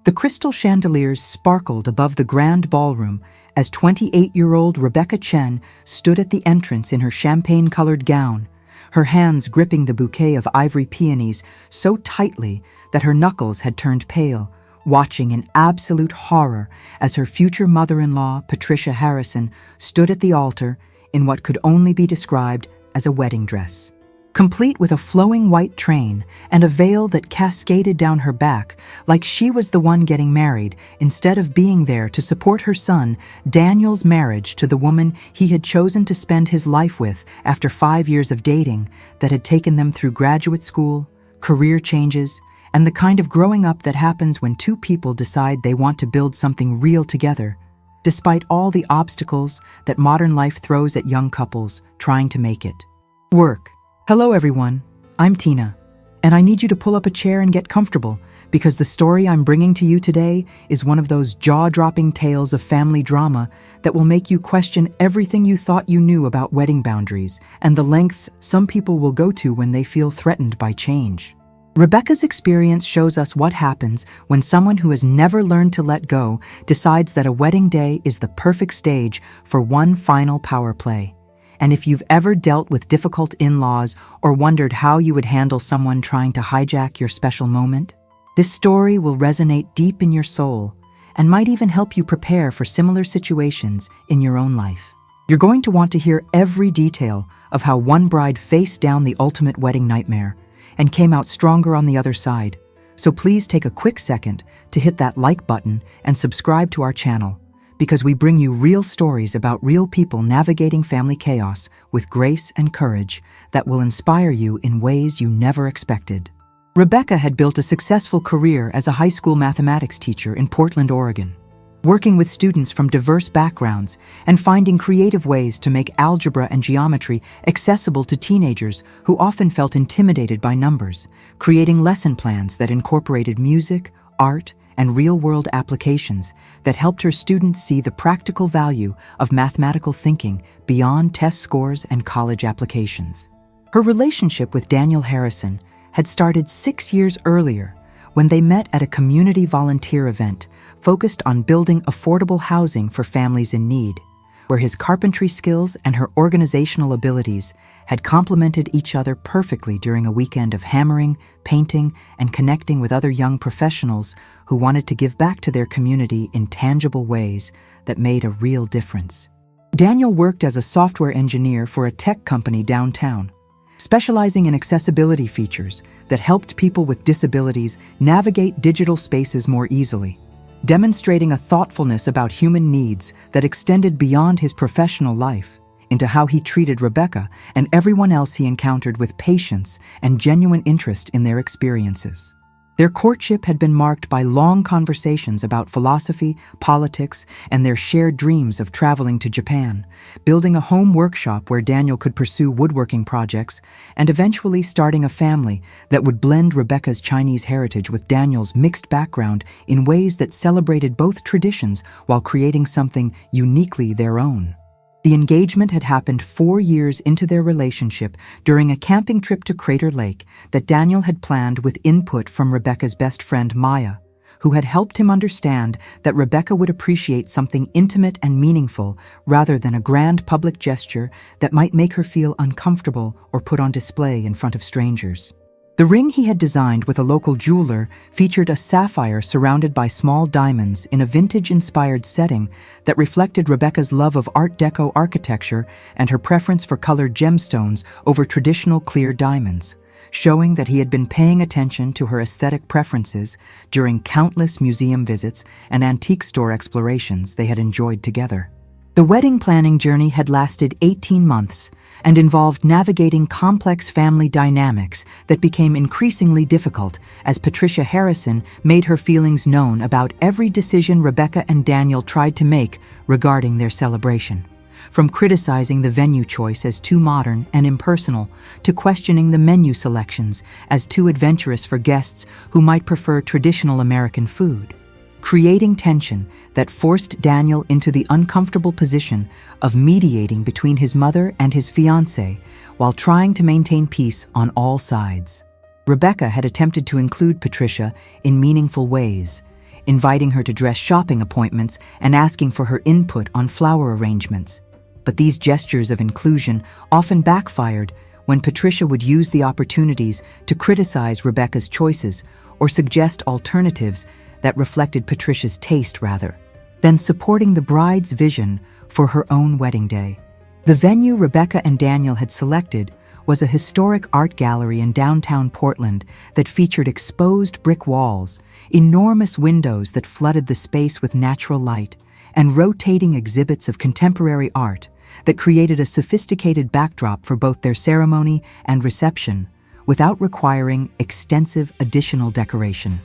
The crystal chandeliers sparkled above the grand ballroom as 28-year-old Rebecca Chen stood at the entrance in her champagne-colored gown, her hands gripping the bouquet of ivory peonies so tightly that her knuckles had turned pale, watching in absolute horror as her future mother-in-law, Patricia Harrison, stood at the altar in what could only be described as a wedding dress. Complete with a flowing white train and a veil that cascaded down her back like she was the one getting married instead of being there to support her son, Daniel's marriage to the woman he had chosen to spend his life with after 5 years of dating that had taken them through graduate school, career changes, and the kind of growing up that happens when two people decide they want to build something real together, despite all the obstacles that modern life throws at young couples trying to make it work. Hello everyone, I'm Tina, and I need you to pull up a chair and get comfortable because the story I'm bringing to you today is one of those jaw-dropping tales of family drama that will make you question everything you thought you knew about wedding boundaries and the lengths some people will go to when they feel threatened by change. Rebecca's experience shows us what happens when someone who has never learned to let go decides that a wedding day is the perfect stage for one final power play. And if you've ever dealt with difficult in-laws or wondered how you would handle someone trying to hijack your special moment, this story will resonate deep in your soul and might even help you prepare for similar situations in your own life. You're going to want to hear every detail of how one bride faced down the ultimate wedding nightmare and came out stronger on the other side. So please take a quick second to hit that like button and subscribe to our channel, because we bring you real stories about real people navigating family chaos with grace and courage that will inspire you in ways you never expected. Rebecca had built a successful career as a high school mathematics teacher in Portland, Oregon, working with students from diverse backgrounds and finding creative ways to make algebra and geometry accessible to teenagers who often felt intimidated by numbers, creating lesson plans that incorporated music, art, and real-world applications that helped her students see the practical value of mathematical thinking beyond test scores and college applications. Her relationship with Daniel Harrison had started 6 years earlier when they met at a community volunteer event focused on building affordable housing for families in need, where his carpentry skills and her organizational abilities had complemented each other perfectly during a weekend of hammering, painting, and connecting with other young professionals who wanted to give back to their community in tangible ways that made a real difference. Daniel worked as a software engineer for a tech company downtown, specializing in accessibility features that helped people with disabilities navigate digital spaces more easily, demonstrating a thoughtfulness about human needs that extended beyond his professional life into how he treated Rebecca and everyone else he encountered with patience and genuine interest in their experiences. Their courtship had been marked by long conversations about philosophy, politics, and their shared dreams of traveling to Japan, building a home workshop where Daniel could pursue woodworking projects, and eventually starting a family that would blend Rebecca's Chinese heritage with Daniel's mixed background in ways that celebrated both traditions while creating something uniquely their own. The engagement had happened 4 years into their relationship during a camping trip to Crater Lake that Daniel had planned with input from Rebecca's best friend Maya, who had helped him understand that Rebecca would appreciate something intimate and meaningful rather than a grand public gesture that might make her feel uncomfortable or put on display in front of strangers. The ring he had designed with a local jeweler featured a sapphire surrounded by small diamonds in a vintage-inspired setting that reflected Rebecca's love of Art Deco architecture and her preference for colored gemstones over traditional clear diamonds, showing that he had been paying attention to her aesthetic preferences during countless museum visits and antique store explorations they had enjoyed together. The wedding planning journey had lasted 18 months and involved navigating complex family dynamics that became increasingly difficult as Patricia Harrison made her feelings known about every decision Rebecca and Daniel tried to make regarding their celebration. From criticizing the venue choice as too modern and impersonal to questioning the menu selections as too adventurous for guests who might prefer traditional American food, creating tension that forced Daniel into the uncomfortable position of mediating between his mother and his fiancé while trying to maintain peace on all sides. Rebecca had attempted to include Patricia in meaningful ways, inviting her to dress shopping appointments and asking for her input on flower arrangements. But these gestures of inclusion often backfired when Patricia would use the opportunities to criticize Rebecca's choices or suggest alternatives that reflected Patricia's taste rather than supporting the bride's vision for her own wedding day. The venue Rebecca and Daniel had selected was a historic art gallery in downtown Portland that featured exposed brick walls, enormous windows that flooded the space with natural light, and rotating exhibits of contemporary art that created a sophisticated backdrop for both their ceremony and reception, without requiring extensive additional decoration.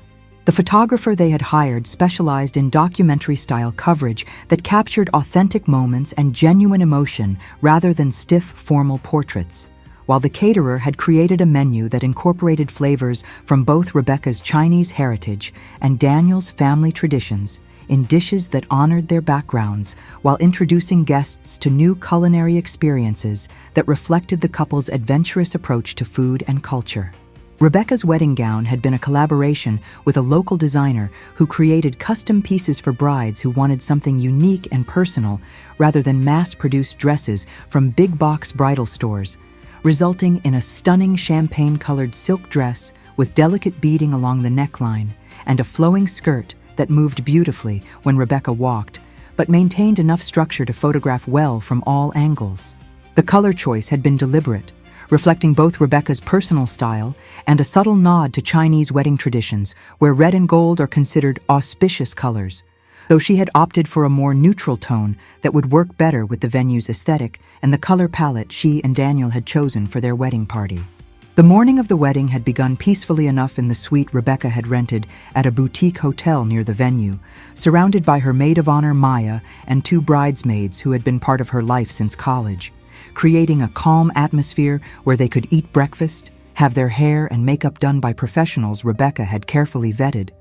The photographer they had hired specialized in documentary-style coverage that captured authentic moments and genuine emotion rather than stiff, formal portraits, while the caterer had created a menu that incorporated flavors from both Rebecca's Chinese heritage and Daniel's family traditions in dishes that honored their backgrounds while introducing guests to new culinary experiences that reflected the couple's adventurous approach to food and culture. Rebecca's wedding gown had been a collaboration with a local designer who created custom pieces for brides who wanted something unique and personal rather than mass-produced dresses from big-box bridal stores, resulting in a stunning champagne-colored silk dress with delicate beading along the neckline and a flowing skirt that moved beautifully when Rebecca walked, but maintained enough structure to photograph well from all angles. The color choice had been deliberate, reflecting both Rebecca's personal style and a subtle nod to Chinese wedding traditions, where red and gold are considered auspicious colors, though she had opted for a more neutral tone that would work better with the venue's aesthetic and the color palette she and Daniel had chosen for their wedding party. The morning of the wedding had begun peacefully enough in the suite Rebecca had rented at a boutique hotel near the venue, surrounded by her maid of honor Maya and two bridesmaids who had been part of her life since college, creating a calm atmosphere where they could eat breakfast, have their hair and makeup done by professionals Rebecca had carefully vetted,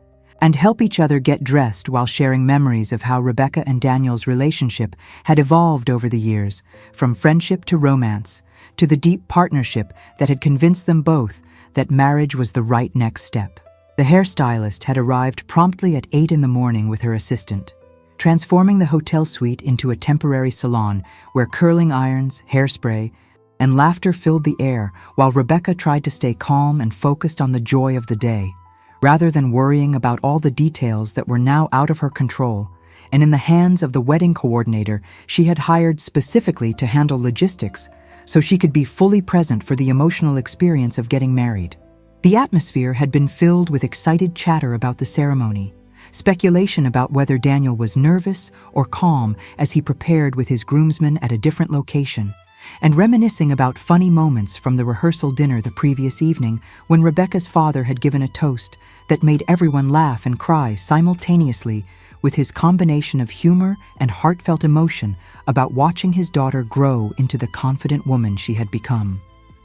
and help each other get dressed while sharing memories of how Rebecca and Daniel's relationship had evolved over the years, from friendship to romance, to the deep partnership that had convinced them both that marriage was the right next step. The hairstylist had arrived promptly at 8 in the morning with her assistant, transforming the hotel suite into a temporary salon where curling irons, hairspray, and laughter filled the air while Rebecca tried to stay calm and focused on the joy of the day, rather than worrying about all the details that were now out of her control and in the hands of the wedding coordinator she had hired specifically to handle logistics so she could be fully present for the emotional experience of getting married. The atmosphere had been filled with excited chatter about the ceremony, speculation about whether Daniel was nervous or calm as he prepared with his groomsmen at a different location, and reminiscing about funny moments from the rehearsal dinner the previous evening when Rebecca's father had given a toast that made everyone laugh and cry simultaneously with his combination of humor and heartfelt emotion about watching his daughter grow into the confident woman she had become.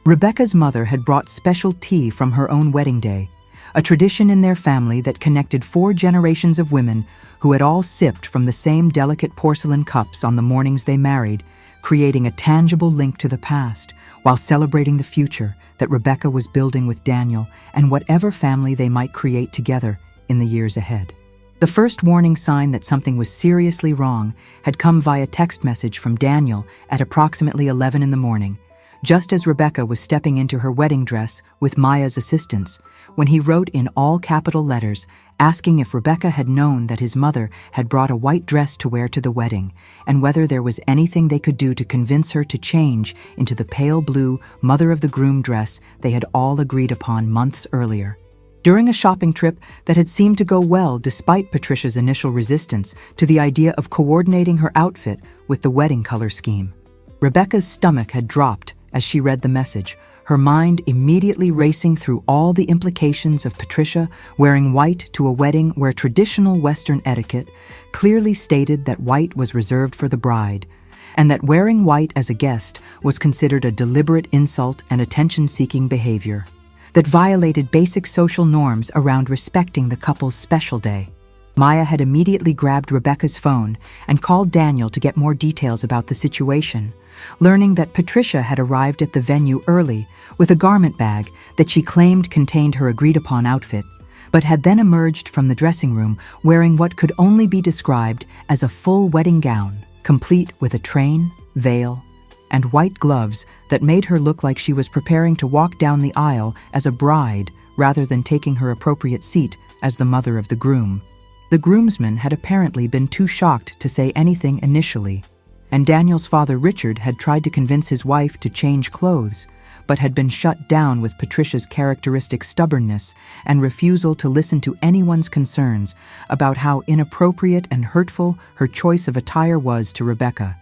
Rebecca's mother had brought special tea from her own wedding day, a tradition in their family that connected 4 generations of women who had all sipped from the same delicate porcelain cups on the mornings they married, creating a tangible link to the past while celebrating the future that Rebecca was building with Daniel and whatever family they might create together in the years ahead. The first warning sign that something was seriously wrong had come via text message from Daniel at approximately 11 in the morning, just as Rebecca was stepping into her wedding dress with Maya's assistance, when he wrote in all capital letters asking if Rebecca had known that his mother had brought a white dress to wear to the wedding and whether there was anything they could do to convince her to change into the pale blue mother of the groom dress they had all agreed upon months earlier. During a shopping trip that had seemed to go well despite Patricia's initial resistance to the idea of coordinating her outfit with the wedding color scheme, Rebecca's stomach had dropped as she read the message, her mind immediately racing through all the implications of Patricia wearing white to a wedding where traditional Western etiquette clearly stated that white was reserved for the bride, and that wearing white as a guest was considered a deliberate insult and attention-seeking behavior that violated basic social norms around respecting the couple's special day. Maya had immediately grabbed Rebecca's phone and called Daniel to get more details about the situation, learning that Patricia had arrived at the venue early with a garment bag that she claimed contained her agreed-upon outfit, but had then emerged from the dressing room wearing what could only be described as a full wedding gown, complete with a train, veil, and white gloves that made her look like she was preparing to walk down the aisle as a bride rather than taking her appropriate seat as the mother of the groom. The groomsmen had apparently been too shocked to say anything initially, and Daniel's father Richard had tried to convince his wife to change clothes, but had been shut down with Patricia's characteristic stubbornness and refusal to listen to anyone's concerns about how inappropriate and hurtful her choice of attire was to Rebecca,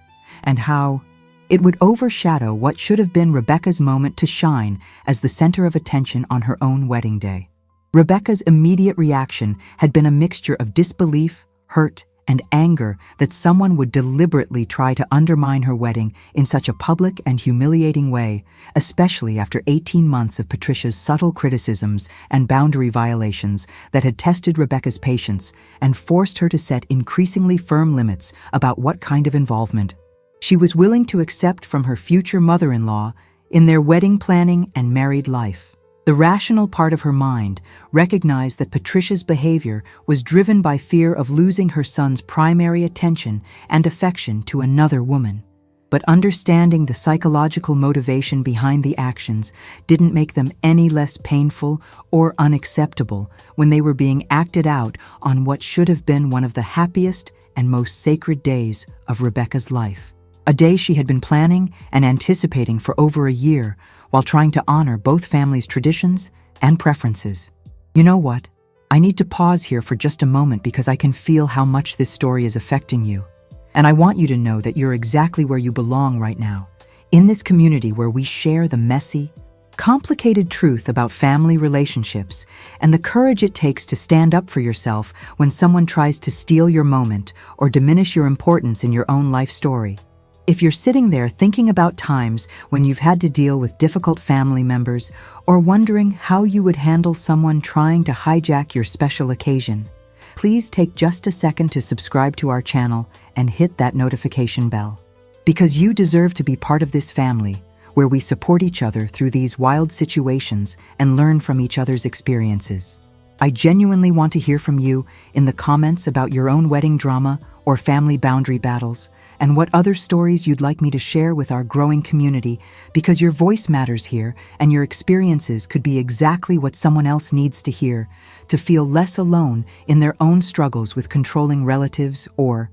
and how it would overshadow what should have been Rebecca's moment to shine as the center of attention on her own wedding day. Rebecca's immediate reaction had been a mixture of disbelief, hurt, and anger that someone would deliberately try to undermine her wedding in such a public and humiliating way, especially after 18 months of Patricia's subtle criticisms and boundary violations that had tested Rebecca's patience and forced her to set increasingly firm limits about what kind of involvement she was willing to accept from her future mother-in-law in their wedding planning and married life. The rational part of her mind recognized that Patricia's behavior was driven by fear of losing her son's primary attention and affection to another woman. But understanding the psychological motivation behind the actions didn't make them any less painful or unacceptable when they were being acted out on what should have been one of the happiest and most sacred days of Rebecca's life. A day she had been planning and anticipating for over a year, while trying to honor both families' traditions and preferences. You know what? I need to pause here for just a moment because I can feel how much this story is affecting you. And I want you to know that you're exactly where you belong right now, in this community where we share the messy, complicated truth about family relationships and the courage it takes to stand up for yourself when someone tries to steal your moment or diminish your importance in your own life story. If you're sitting there thinking about times when you've had to deal with difficult family members or wondering how you would handle someone trying to hijack your special occasion, please take just a second to subscribe to our channel and hit that notification bell. Because you deserve to be part of this family, where we support each other through these wild situations and learn from each other's experiences. I genuinely want to hear from you in the comments about your own wedding drama or family boundary battles, and what other stories you'd like me to share with our growing community, because your voice matters here and your experiences could be exactly what someone else needs to hear to feel less alone in their own struggles with controlling relatives or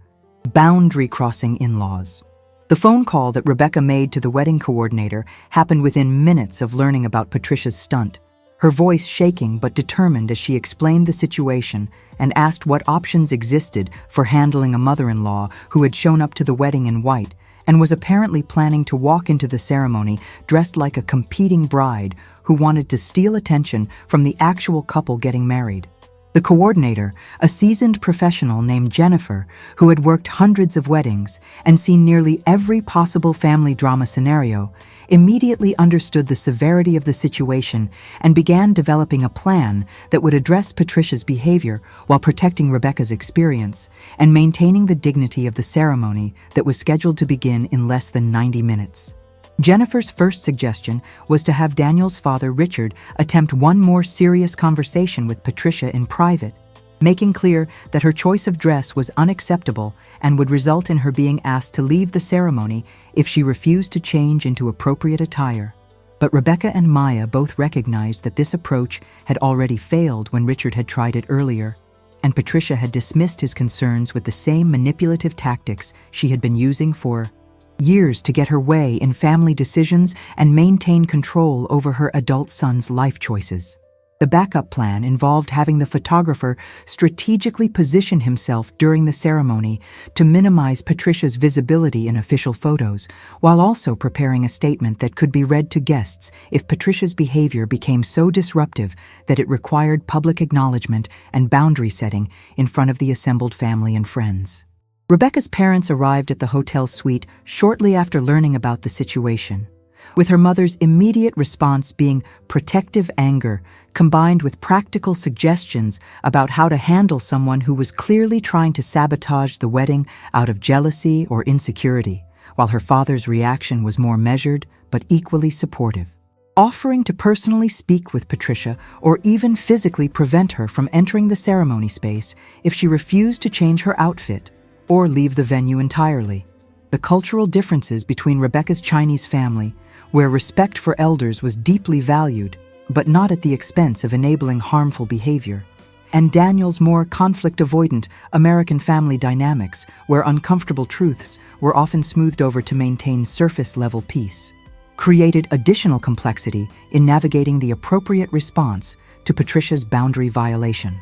boundary-crossing in-laws. The phone call that Rebecca made to the wedding coordinator happened within minutes of learning about Patricia's stunt, her voice shaking but determined as she explained the situation and asked what options existed for handling a mother-in-law who had shown up to the wedding in white and was apparently planning to walk into the ceremony dressed like a competing bride who wanted to steal attention from the actual couple getting married. The coordinator, a seasoned professional named Jennifer, who had worked hundreds of weddings and seen nearly every possible family drama scenario, immediately understood the severity of the situation and began developing a plan that would address Patricia's behavior while protecting Rebecca's experience and maintaining the dignity of the ceremony that was scheduled to begin in less than 90 minutes. Jennifer's first suggestion was to have Daniel's father, Richard, attempt one more serious conversation with Patricia in private, making clear that her choice of dress was unacceptable and would result in her being asked to leave the ceremony if she refused to change into appropriate attire. But Rebecca and Maya both recognized that this approach had already failed when Richard had tried it earlier, and Patricia had dismissed his concerns with the same manipulative tactics she had been using for years to get her way in family decisions and maintain control over her adult son's life choices. The backup plan involved having the photographer strategically position himself during the ceremony to minimize Patricia's visibility in official photos, while also preparing a statement that could be read to guests if Patricia's behavior became so disruptive that it required public acknowledgement and boundary setting in front of the assembled family and friends. Rebecca's parents arrived at the hotel suite shortly after learning about the situation, with her mother's immediate response being protective anger combined with practical suggestions about how to handle someone who was clearly trying to sabotage the wedding out of jealousy or insecurity, while her father's reaction was more measured but equally supportive. offering to personally speak with Patricia or even physically prevent her from entering the ceremony space if she refused to change her outfit or leave the venue entirely. The cultural differences between Rebecca's Chinese family, where respect for elders was deeply valued, but not at the expense of enabling harmful behavior, and Daniel's more conflict-avoidant American family dynamics, where uncomfortable truths were often smoothed over to maintain surface-level peace, created additional complexity in navigating the appropriate response to Patricia's boundary violation.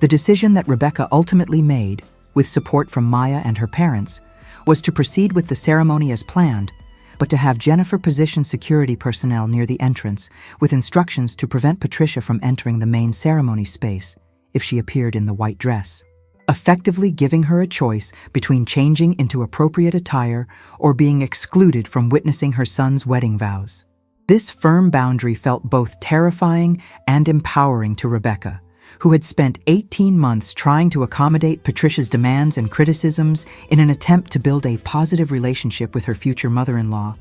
The decision that Rebecca ultimately made, with support from Maya and her parents, was to proceed with the ceremony as planned, but to have Jennifer position security personnel near the entrance with instructions to prevent Patricia from entering the main ceremony space if she appeared in the white dress, effectively giving her a choice between changing into appropriate attire or being excluded from witnessing her son's wedding vows. This firm boundary felt both terrifying and empowering to Rebecca, who had spent 18 months trying to accommodate Patricia's demands and criticisms in an attempt to build a positive relationship with her future mother-in-law,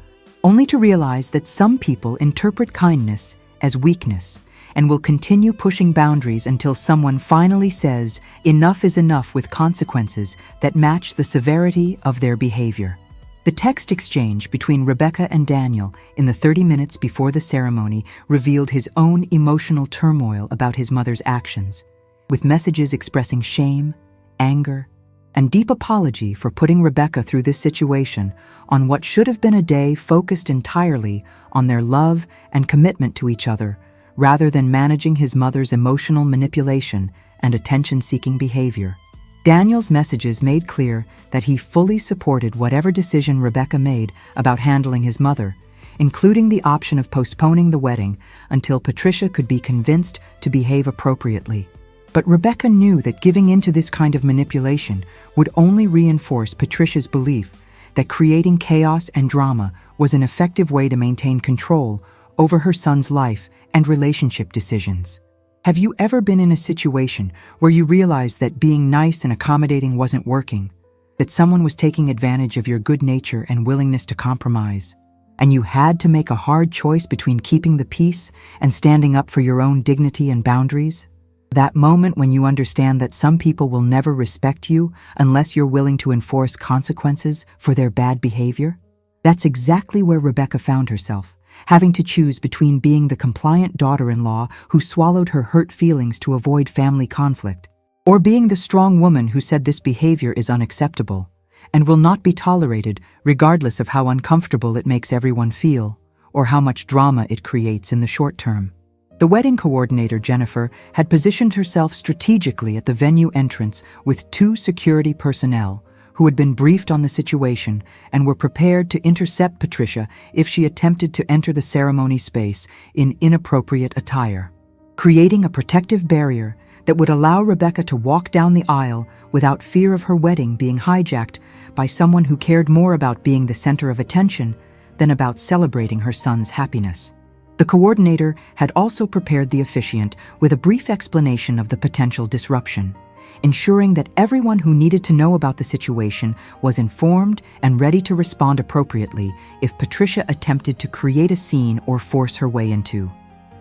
only to realize that some people interpret kindness as weakness and will continue pushing boundaries until someone finally says enough is enough with consequences that match the severity of their behavior. The text exchange between Rebecca and Daniel in the 30 minutes before the ceremony revealed his own emotional turmoil about his mother's actions, with messages expressing shame, anger, and deep apology for putting Rebecca through this situation on what should have been a day focused entirely on their love and commitment to each other, rather than managing his mother's emotional manipulation and attention-seeking behavior. Daniel's messages made clear that he fully supported whatever decision Rebecca made about handling his mother, including the option of postponing the wedding until Patricia could be convinced to behave appropriately. But Rebecca knew that giving into this kind of manipulation would only reinforce Patricia's belief that creating chaos and drama was an effective way to maintain control over her son's life and relationship decisions. Have you ever been in a situation where you realized that being nice and accommodating wasn't working, that someone was taking advantage of your good nature and willingness to compromise, and you had to make a hard choice between keeping the peace and standing up for your own dignity and boundaries? That moment when you understand that some people will never respect you unless you're willing to enforce consequences for their bad behavior? That's exactly where Rebecca found herself, having to choose between being the compliant daughter-in-law who swallowed her hurt feelings to avoid family conflict, or being the strong woman who said this behavior is unacceptable and will not be tolerated regardless of how uncomfortable it makes everyone feel or how much drama it creates in the short term. The wedding coordinator, Jennifer, had positioned herself strategically at the venue entrance with 2 security personnel who had been briefed on the situation and were prepared to intercept Patricia if she attempted to enter the ceremony space in inappropriate attire, creating a protective barrier that would allow Rebecca to walk down the aisle without fear of her wedding being hijacked by someone who cared more about being the center of attention than about celebrating her son's happiness. The coordinator had also prepared the officiant with a brief explanation of the potential disruption, ensuring that everyone who needed to know about the situation was informed and ready to respond appropriately if Patricia attempted to create a scene or force her way into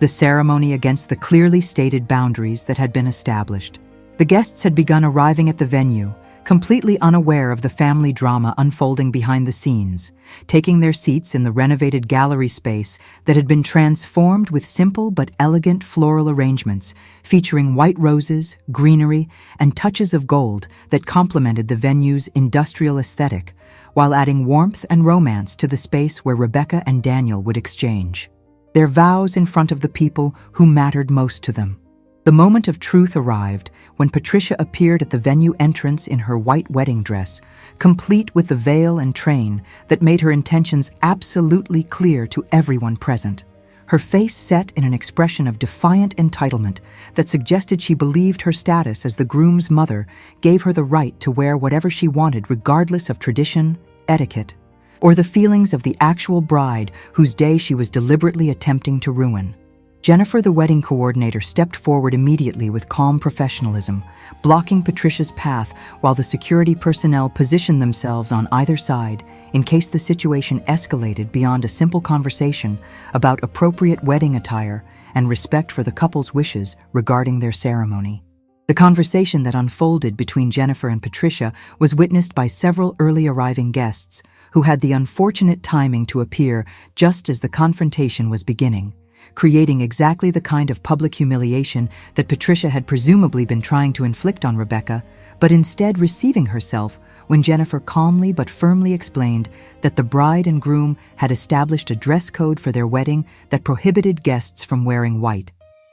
the ceremony against the clearly stated boundaries that had been established. The guests had begun arriving at the venue, completely unaware of the family drama unfolding behind the scenes, taking their seats in the renovated gallery space that had been transformed with simple but elegant floral arrangements featuring white roses, greenery, and touches of gold that complemented the venue's industrial aesthetic, while adding warmth and romance to the space where Rebecca and Daniel would exchange their vows in front of the people who mattered most to them. The moment of truth arrived when Patricia appeared at the venue entrance in her white wedding dress, complete with the veil and train that made her intentions absolutely clear to everyone present. Her face set in an expression of defiant entitlement that suggested she believed her status as the groom's mother gave her the right to wear whatever she wanted regardless of tradition, etiquette, or the feelings of the actual bride whose day she was deliberately attempting to ruin. Jennifer, the wedding coordinator, stepped forward immediately with calm professionalism, blocking Patricia's path while the security personnel positioned themselves on either side in case the situation escalated beyond a simple conversation about appropriate wedding attire and respect for the couple's wishes regarding their ceremony. The conversation that unfolded between Jennifer and Patricia was witnessed by several early arriving guests who had the unfortunate timing to appear just as the confrontation was beginning, creating exactly the kind of public humiliation that Patricia had presumably been trying to inflict on Rebecca, but instead receiving herself when Jennifer calmly but firmly explained that the bride and groom had established a dress code for their wedding that prohibited guests from wearing white,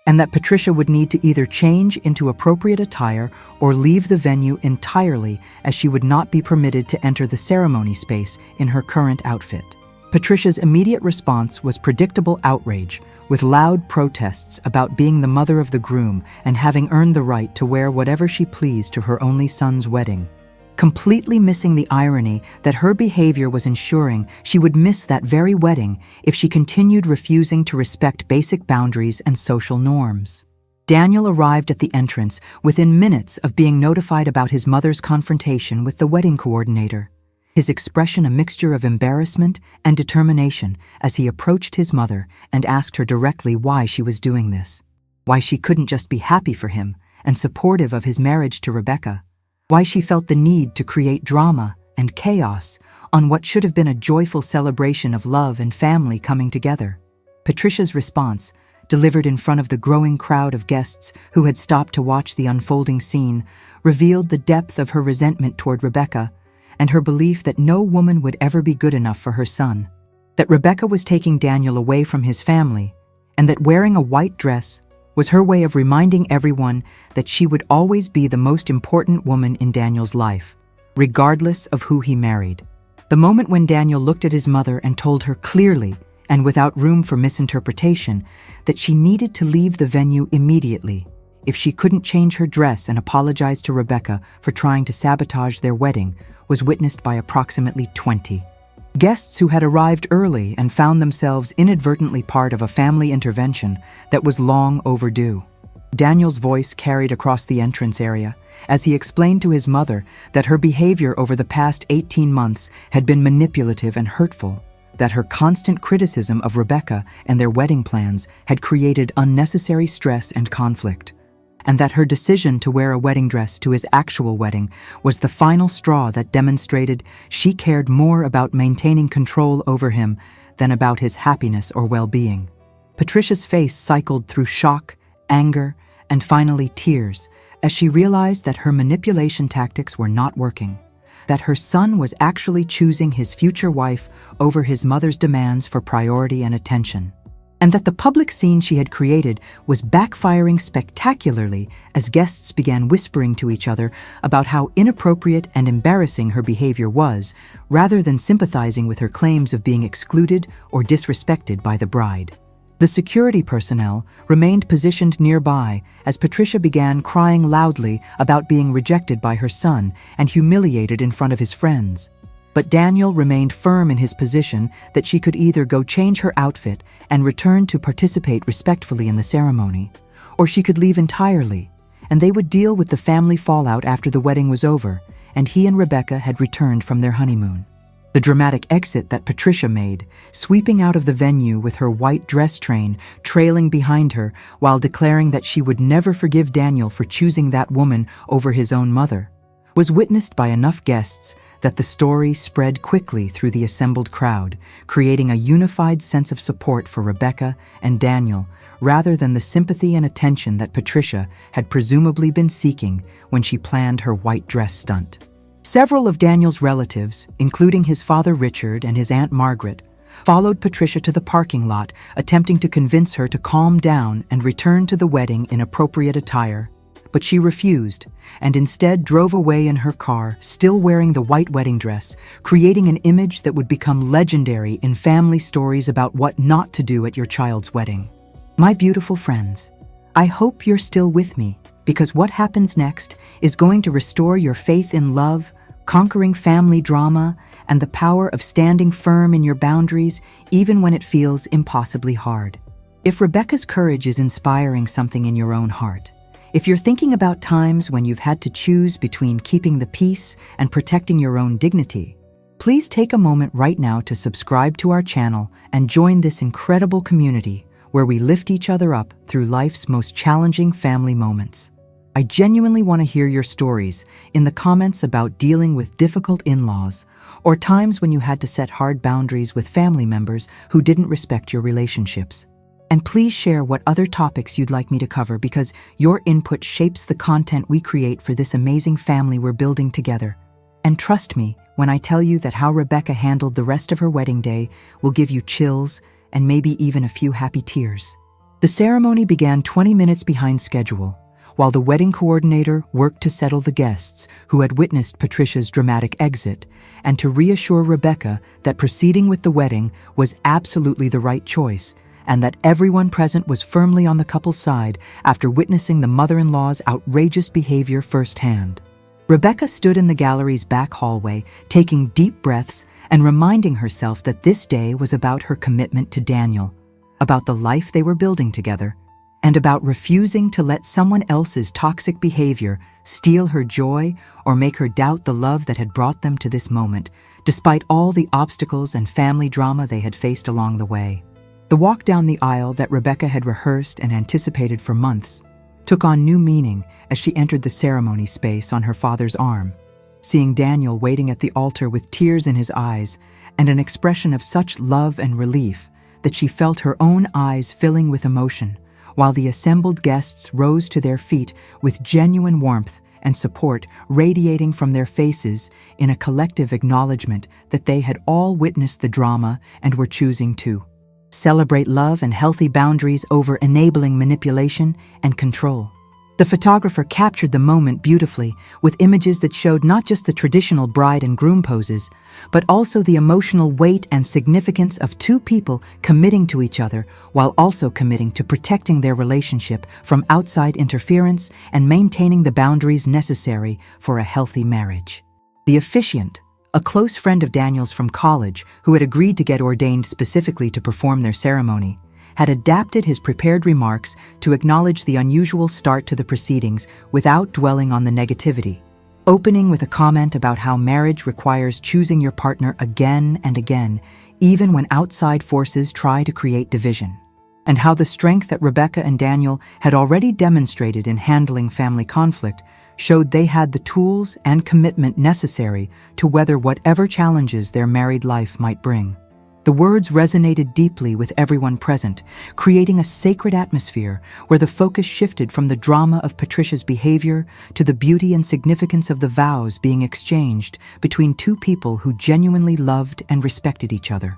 and that Patricia would need to either change into appropriate attire or leave the venue entirely, as she would not be permitted to enter the ceremony space in her current outfit. Patricia's immediate response was predictable outrage, with loud protests about being the mother of the groom and having earned the right to wear whatever she pleased to her only son's wedding, completely missing the irony that her behavior was ensuring she would miss that very wedding if she continued refusing to respect basic boundaries and social norms. Daniel arrived at the entrance within minutes of being notified about his mother's confrontation with the wedding coordinator, his expression a mixture of embarrassment and determination as he approached his mother and asked her directly why she was doing this, why she couldn't just be happy for him and supportive of his marriage to Rebecca, why she felt the need to create drama and chaos on what should have been a joyful celebration of love and family coming together. Patricia's response, delivered in front of the growing crowd of guests who had stopped to watch the unfolding scene, revealed the depth of her resentment toward Rebecca and her belief that no woman would ever be good enough for her son, that Rebecca was taking Daniel away from his family, and that wearing a white dress was her way of reminding everyone that she would always be the most important woman in Daniel's life, regardless of who he married. The moment when Daniel looked at his mother and told her clearly, and without room for misinterpretation, that she needed to leave the venue immediately if she couldn't change her dress and apologize to Rebecca for trying to sabotage their wedding, was witnessed by approximately 20 guests who had arrived early and found themselves inadvertently part of a family intervention that was long overdue. Daniel's voice carried across the entrance area as he explained to his mother that her behavior over the past 18 months had been manipulative and hurtful, that her constant criticism of Rebecca and their wedding plans had created unnecessary stress and conflict, and that her decision to wear a wedding dress to his actual wedding was the final straw that demonstrated she cared more about maintaining control over him than about his happiness or well-being. Patricia's face cycled through shock, anger, and finally tears as she realized that her manipulation tactics were not working, that her son was actually choosing his future wife over his mother's demands for priority and attention, and that the public scene she had created was backfiring spectacularly as guests began whispering to each other about how inappropriate and embarrassing her behavior was, rather than sympathizing with her claims of being excluded or disrespected by the bride. The security personnel remained positioned nearby as Patricia began crying loudly about being rejected by her son and humiliated in front of his friends. But Daniel remained firm in his position that she could either go change her outfit and return to participate respectfully in the ceremony, or she could leave entirely, and they would deal with the family fallout after the wedding was over and he and Rebecca had returned from their honeymoon. The dramatic exit that Patricia made, sweeping out of the venue with her white dress train trailing behind her while declaring that she would never forgive Daniel for choosing that woman over his own mother, was witnessed by enough guests that the story spread quickly through the assembled crowd, creating a unified sense of support for Rebecca and Daniel, rather than the sympathy and attention that Patricia had presumably been seeking when she planned her white dress stunt. Several of Daniel's relatives, including his father Richard and his Aunt Margaret, followed Patricia to the parking lot, attempting to convince her to calm down and return to the wedding in appropriate attire. But she refused, and instead drove away in her car, still wearing the white wedding dress, creating an image that would become legendary in family stories about what not to do at your child's wedding. My beautiful friends, I hope you're still with me, because what happens next is going to restore your faith in love, conquering family drama, and the power of standing firm in your boundaries even when it feels impossibly hard. If Rebecca's courage is inspiring something in your own heart, if you're thinking about times when you've had to choose between keeping the peace and protecting your own dignity, please take a moment right now to subscribe to our channel and join this incredible community where we lift each other up through life's most challenging family moments. I genuinely want to hear your stories in the comments about dealing with difficult in-laws or times when you had to set hard boundaries with family members who didn't respect your relationships. And please share what other topics you'd like me to cover because your input shapes the content we create for this amazing family we're building together. And trust me when I tell you that how Rebecca handled the rest of her wedding day will give you chills and maybe even a few happy tears. The ceremony began 20 minutes behind schedule, while the wedding coordinator worked to settle the guests who had witnessed Patricia's dramatic exit and to reassure Rebecca that proceeding with the wedding was absolutely the right choice and that everyone present was firmly on the couple's side after witnessing the mother-in-law's outrageous behavior firsthand. Rebecca stood in the gallery's back hallway, taking deep breaths and reminding herself that this day was about her commitment to Daniel, about the life they were building together, and about refusing to let someone else's toxic behavior steal her joy or make her doubt the love that had brought them to this moment, despite all the obstacles and family drama they had faced along the way. The walk down the aisle that Rebecca had rehearsed and anticipated for months took on new meaning as she entered the ceremony space on her father's arm. Seeing Daniel waiting at the altar with tears in his eyes and an expression of such love and relief that she felt her own eyes filling with emotion, while the assembled guests rose to their feet with genuine warmth and support radiating from their faces in a collective acknowledgement that they had all witnessed the drama and were choosing to celebrate love and healthy boundaries over enabling manipulation and control. The photographer captured the moment beautifully with images that showed not just the traditional bride and groom poses, but also the emotional weight and significance of two people committing to each other while also committing to protecting their relationship from outside interference and maintaining the boundaries necessary for a healthy marriage. The officiant, a close friend of Daniel's from college who had agreed to get ordained specifically to perform their ceremony, had adapted his prepared remarks to acknowledge the unusual start to the proceedings without dwelling on the negativity, opening with a comment about how marriage requires choosing your partner again and again, even when outside forces try to create division, and how the strength that Rebecca and Daniel had already demonstrated in handling family conflict showed they had the tools and commitment necessary to weather whatever challenges their married life might bring. The words resonated deeply with everyone present, creating a sacred atmosphere where the focus shifted from the drama of Patricia's behavior to the beauty and significance of the vows being exchanged between two people who genuinely loved and respected each other.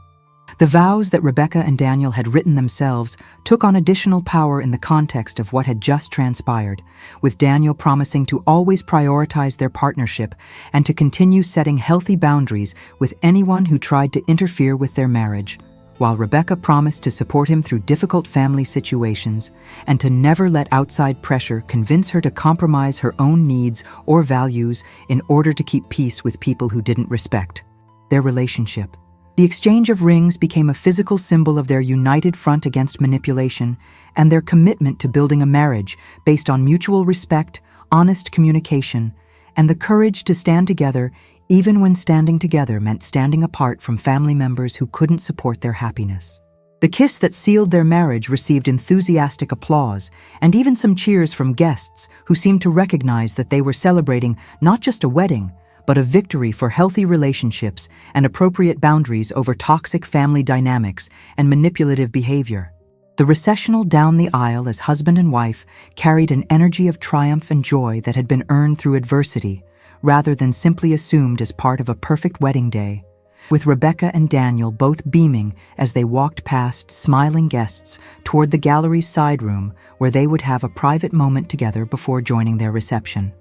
The vows that Rebecca and Daniel had written themselves took on additional power in the context of what had just transpired, with Daniel promising to always prioritize their partnership and to continue setting healthy boundaries with anyone who tried to interfere with their marriage, while Rebecca promised to support him through difficult family situations and to never let outside pressure convince her to compromise her own needs or values in order to keep peace with people who didn't respect their relationship. The exchange of rings became a physical symbol of their united front against manipulation and their commitment to building a marriage based on mutual respect, honest communication, and the courage to stand together even when standing together meant standing apart from family members who couldn't support their happiness. The kiss that sealed their marriage received enthusiastic applause and even some cheers from guests who seemed to recognize that they were celebrating not just a wedding, but a victory for healthy relationships and appropriate boundaries over toxic family dynamics and manipulative behavior. The recessional down the aisle as husband and wife carried an energy of triumph and joy that had been earned through adversity, rather than simply assumed as part of a perfect wedding day, with Rebecca and Daniel both beaming as they walked past smiling guests toward the gallery's side room where they would have a private moment together before joining their reception.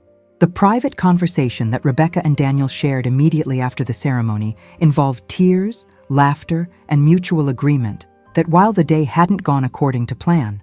The private conversation that Rebecca and Daniel shared immediately after the ceremony involved tears, laughter, and mutual agreement that while the day hadn't gone according to plan,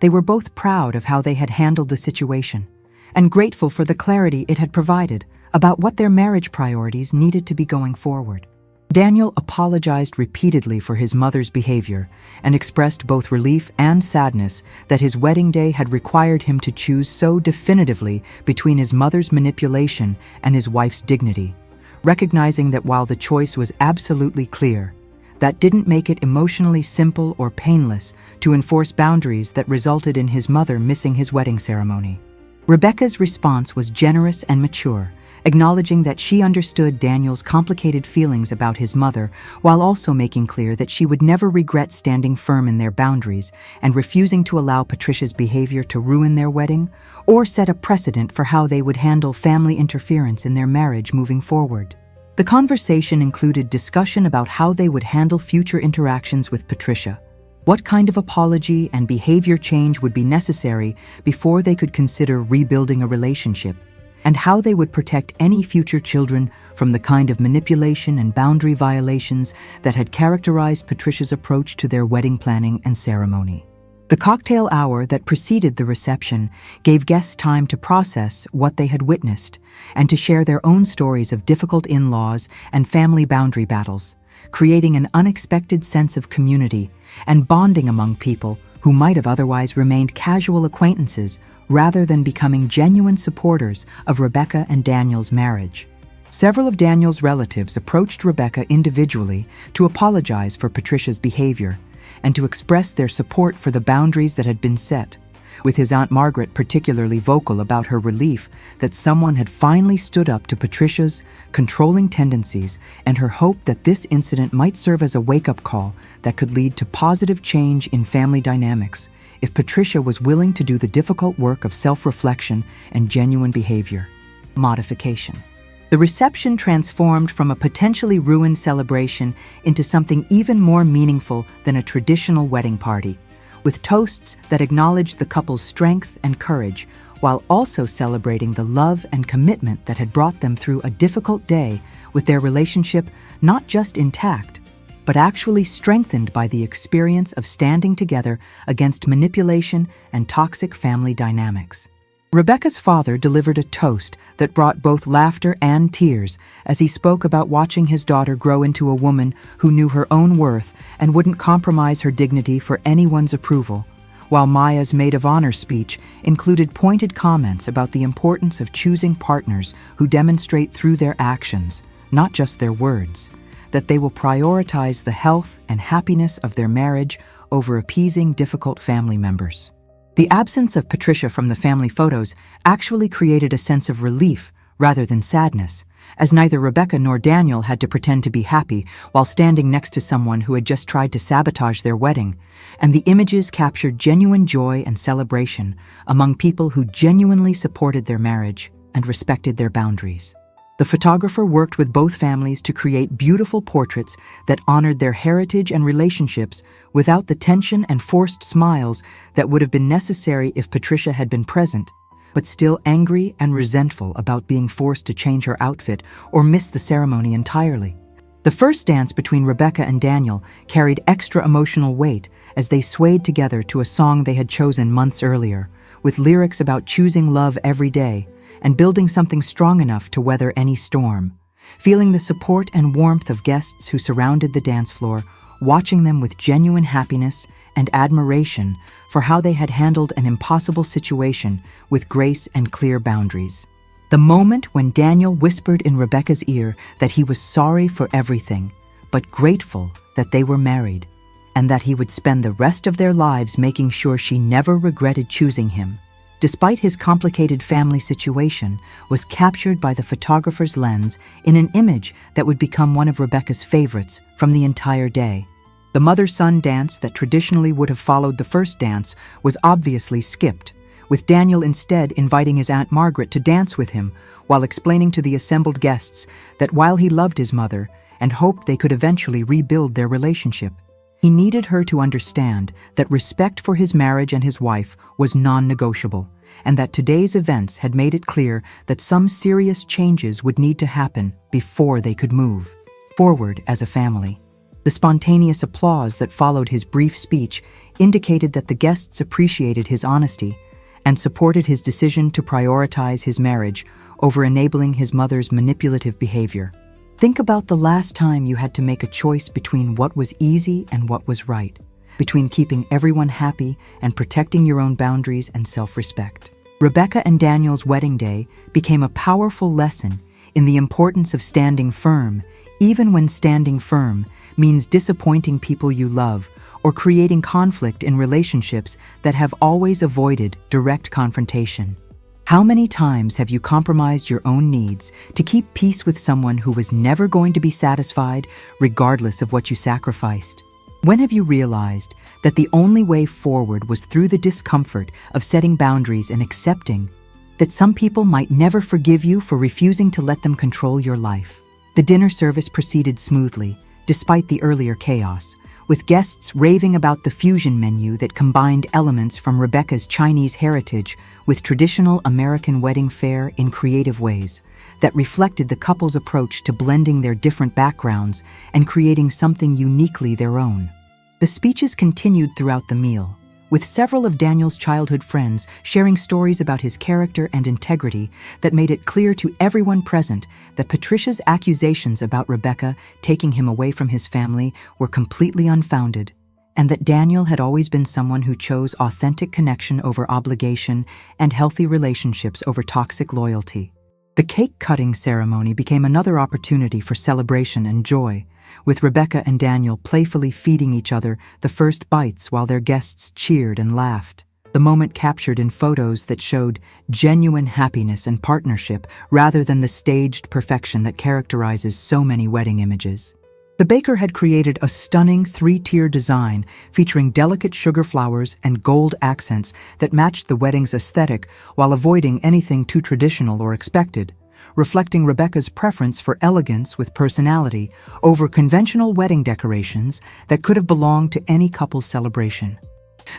they were both proud of how they had handled the situation and grateful for the clarity it had provided about what their marriage priorities needed to be going forward. Daniel apologized repeatedly for his mother's behavior and expressed both relief and sadness that his wedding day had required him to choose so definitively between his mother's manipulation and his wife's dignity, recognizing that while the choice was absolutely clear, that didn't make it emotionally simple or painless to enforce boundaries that resulted in his mother missing his wedding ceremony. Rebecca's response was generous and mature, acknowledging that she understood Daniel's complicated feelings about his mother while also making clear that she would never regret standing firm in their boundaries and refusing to allow Patricia's behavior to ruin their wedding or set a precedent for how they would handle family interference in their marriage moving forward. The conversation included discussion about how they would handle future interactions with Patricia, what kind of apology and behavior change would be necessary before they could consider rebuilding a relationship, and how they would protect any future children from the kind of manipulation and boundary violations that had characterized Patricia's approach to their wedding planning and ceremony. The cocktail hour that preceded the reception gave guests time to process what they had witnessed and to share their own stories of difficult in-laws and family boundary battles, creating an unexpected sense of community and bonding among people who might have otherwise remained casual acquaintances rather than becoming genuine supporters of Rebecca and Daniel's marriage. Several of Daniel's relatives approached Rebecca individually to apologize for Patricia's behavior and to express their support for the boundaries that had been set, with his Aunt Margaret particularly vocal about her relief that someone had finally stood up to Patricia's controlling tendencies and her hope that this incident might serve as a wake-up call that could lead to positive change in family dynamics if Patricia was willing to do the difficult work of self-reflection and genuine behavior modification. The reception transformed from a potentially ruined celebration into something even more meaningful than a traditional wedding party, with toasts that acknowledged the couple's strength and courage while also celebrating the love and commitment that had brought them through a difficult day, with their relationship not just intact, but actually strengthened by the experience of standing together against manipulation and toxic family dynamics. Rebecca's father delivered a toast that brought both laughter and tears as he spoke about watching his daughter grow into a woman who knew her own worth and wouldn't compromise her dignity for anyone's approval, while Maya's maid of honor speech included pointed comments about the importance of choosing partners who demonstrate through their actions, not just their words, that they will prioritize the health and happiness of their marriage over appeasing difficult family members. The absence of Patricia from the family photos actually created a sense of relief rather than sadness, as neither Rebecca nor Daniel had to pretend to be happy while standing next to someone who had just tried to sabotage their wedding, and the images captured genuine joy and celebration among people who genuinely supported their marriage and respected their boundaries. The photographer worked with both families to create beautiful portraits that honored their heritage and relationships without the tension and forced smiles that would have been necessary if Patricia had been present, but still angry and resentful about being forced to change her outfit or miss the ceremony entirely. The first dance between Rebecca and Daniel carried extra emotional weight as they swayed together to a song they had chosen months earlier, with lyrics about choosing love every day and building something strong enough to weather any storm. Feeling the support and warmth of guests who surrounded the dance floor, watching them with genuine happiness and admiration for how they had handled an impossible situation with grace and clear boundaries. The moment when Daniel whispered in Rebecca's ear that he was sorry for everything, but grateful that they were married, and that he would spend the rest of their lives making sure she never regretted choosing him, despite his complicated family situation, was captured by the photographer's lens in an image that would become one of Rebecca's favorites from the entire day. The mother-son dance that traditionally would have followed the first dance was obviously skipped, with Daniel instead inviting his Aunt Margaret to dance with him while explaining to the assembled guests that while he loved his mother and hoped they could eventually rebuild their relationship, he needed her to understand that respect for his marriage and his wife was non-negotiable, and that today's events had made it clear that some serious changes would need to happen before they could move forward as a family. The spontaneous applause that followed his brief speech indicated that the guests appreciated his honesty and supported his decision to prioritize his marriage over enabling his mother's manipulative behavior. Think about the last time you had to make a choice between what was easy and what was right, between keeping everyone happy and protecting your own boundaries and self-respect. Rebecca and Daniel's wedding day became a powerful lesson in the importance of standing firm, even when standing firm means disappointing people you love or creating conflict in relationships that have always avoided direct confrontation. How many times have you compromised your own needs to keep peace with someone who was never going to be satisfied, regardless of what you sacrificed? When have you realized that the only way forward was through the discomfort of setting boundaries and accepting that some people might never forgive you for refusing to let them control your life? The dinner service proceeded smoothly, despite the earlier chaos, with guests raving about the fusion menu that combined elements from Rebecca's Chinese heritage with traditional American wedding fare in creative ways that reflected the couple's approach to blending their different backgrounds and creating something uniquely their own. The speeches continued throughout the meal, with several of Daniel's childhood friends sharing stories about his character and integrity that made it clear to everyone present that Patricia's accusations about Rebecca taking him away from his family were completely unfounded, and that Daniel had always been someone who chose authentic connection over obligation and healthy relationships over toxic loyalty. The cake-cutting ceremony became another opportunity for celebration and joy, with Rebecca and Daniel playfully feeding each other the first bites while their guests cheered and laughed. The moment captured in photos that showed genuine happiness and partnership rather than the staged perfection that characterizes so many wedding images. The baker had created a stunning 3-tier design featuring delicate sugar flowers and gold accents that matched the wedding's aesthetic while avoiding anything too traditional or expected, reflecting Rebecca's preference for elegance with personality over conventional wedding decorations that could have belonged to any couple's celebration.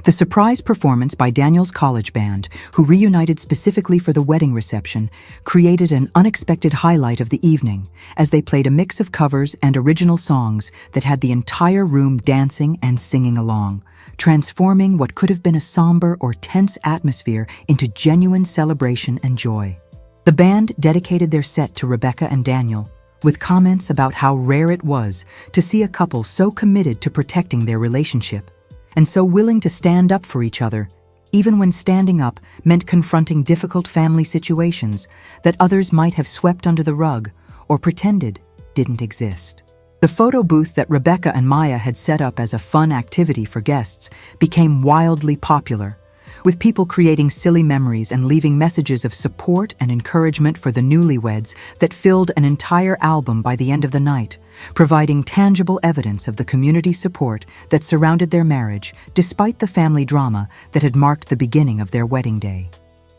The surprise performance by Daniel's college band, who reunited specifically for the wedding reception, created an unexpected highlight of the evening as they played a mix of covers and original songs that had the entire room dancing and singing along, transforming what could have been a somber or tense atmosphere into genuine celebration and joy. The band dedicated their set to Rebecca and Daniel, with comments about how rare it was to see a couple so committed to protecting their relationship, and so willing to stand up for each other, even when standing up meant confronting difficult family situations that others might have swept under the rug or pretended didn't exist. The photo booth that Rebecca and Maya had set up as a fun activity for guests became wildly popular, with people creating silly memories and leaving messages of support and encouragement for the newlyweds that filled an entire album by the end of the night, providing tangible evidence of the community support that surrounded their marriage despite the family drama that had marked the beginning of their wedding day.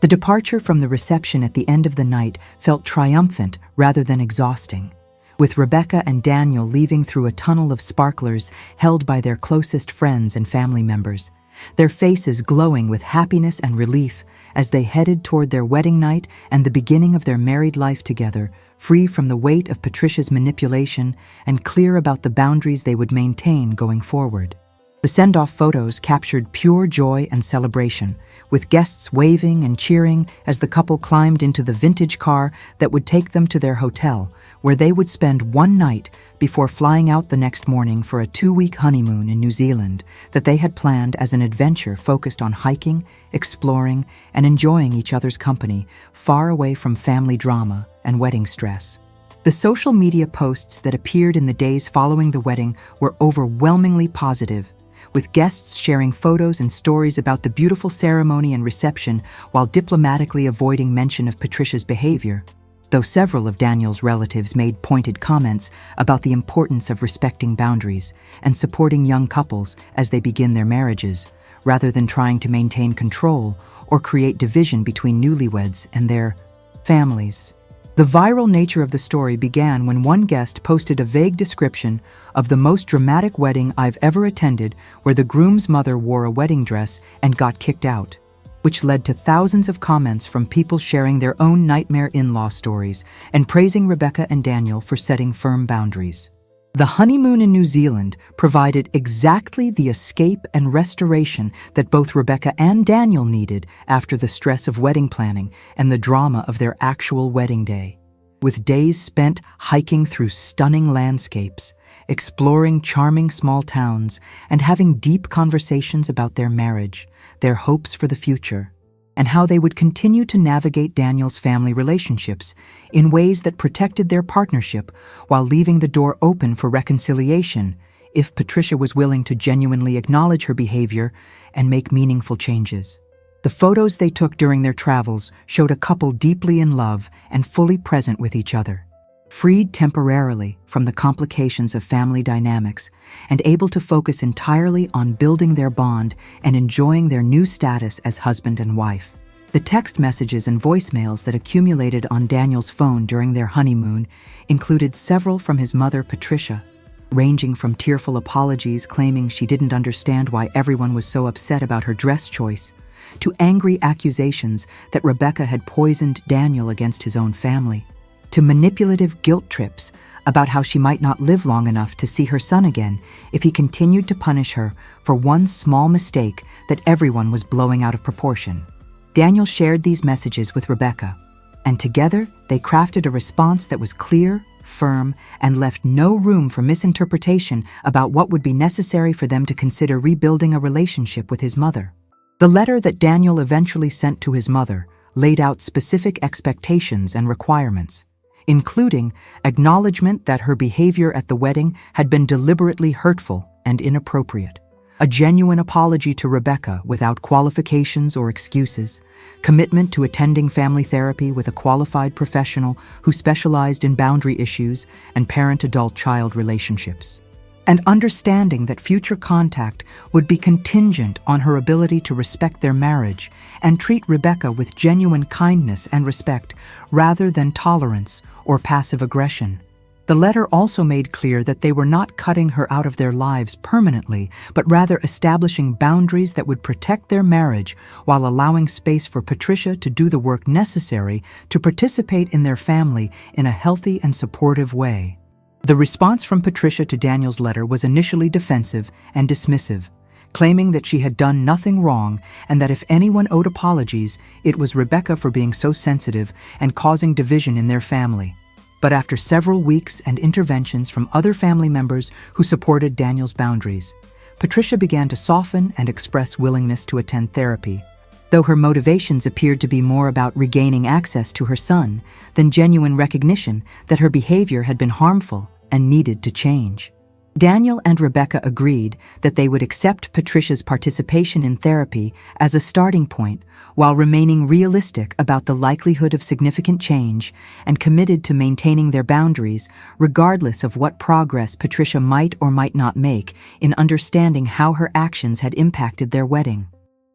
The departure from the reception at the end of the night felt triumphant rather than exhausting, with Rebecca and Daniel leaving through a tunnel of sparklers held by their closest friends and family members, their faces glowing with happiness and relief as they headed toward their wedding night and the beginning of their married life together, free from the weight of Patricia's manipulation and clear about the boundaries they would maintain going forward. The send-off photos captured pure joy and celebration, with guests waving and cheering as the couple climbed into the vintage car that would take them to their hotel, where they would spend one night before flying out the next morning for a 2-week honeymoon in New Zealand that they had planned as an adventure focused on hiking, exploring, and enjoying each other's company, far away from family drama and wedding stress. The social media posts that appeared in the days following the wedding were overwhelmingly positive, with guests sharing photos and stories about the beautiful ceremony and reception while diplomatically avoiding mention of Patricia's behavior, though several of Daniel's relatives made pointed comments about the importance of respecting boundaries and supporting young couples as they begin their marriages, rather than trying to maintain control or create division between newlyweds and their families. The viral nature of the story began when one guest posted a vague description of the most dramatic wedding I've ever attended, where the groom's mother wore a wedding dress and got kicked out, which led to thousands of comments from people sharing their own nightmare in-law stories and praising Rebecca and Daniel for setting firm boundaries. The honeymoon in New Zealand provided exactly the escape and restoration that both Rebecca and Daniel needed after the stress of wedding planning and the drama of their actual wedding day. with days spent hiking through stunning landscapes, exploring charming small towns, and having deep conversations about their marriage, their hopes for the future, and how they would continue to navigate Daniel's family relationships in ways that protected their partnership while leaving the door open for reconciliation if Patricia was willing to genuinely acknowledge her behavior and make meaningful changes. The photos they took during their travels showed a couple deeply in love and fully present with each other, freed temporarily from the complications of family dynamics and able to focus entirely on building their bond and enjoying their new status as husband and wife. The text messages and voicemails that accumulated on Daniel's phone during their honeymoon included several from his mother, Patricia, ranging from tearful apologies claiming she didn't understand why everyone was so upset about her dress choice, to angry accusations that Rebecca had poisoned Daniel against his own family, to manipulative guilt trips about how she might not live long enough to see her son again if he continued to punish her for one small mistake that everyone was blowing out of proportion. Daniel shared these messages with Rebecca, and together they crafted a response that was clear, firm, and left no room for misinterpretation about what would be necessary for them to consider rebuilding a relationship with his mother. The letter that Daniel eventually sent to his mother laid out specific expectations and requirements, including acknowledgement that her behavior at the wedding had been deliberately hurtful and inappropriate, a genuine apology to Rebecca without qualifications or excuses, commitment to attending family therapy with a qualified professional who specialized in boundary issues and parent-adult-child relationships, and understanding that future contact would be contingent on her ability to respect their marriage and treat Rebecca with genuine kindness and respect rather than tolerance or passive aggression. The letter also made clear that they were not cutting her out of their lives permanently, but rather establishing boundaries that would protect their marriage while allowing space for Patricia to do the work necessary to participate in their family in a healthy and supportive way. The response from Patricia to Daniel's letter was initially defensive and dismissive, claiming that she had done nothing wrong and that if anyone owed apologies, it was Rebecca for being so sensitive and causing division in their family. But after several weeks and interventions from other family members who supported Daniel's boundaries, Patricia began to soften and express willingness to attend therapy, though her motivations appeared to be more about regaining access to her son than genuine recognition that her behavior had been harmful and needed to change. Daniel and Rebecca agreed that they would accept Patricia's participation in therapy as a starting point while remaining realistic about the likelihood of significant change and committed to maintaining their boundaries regardless of what progress Patricia might or might not make in understanding how her actions had impacted their wedding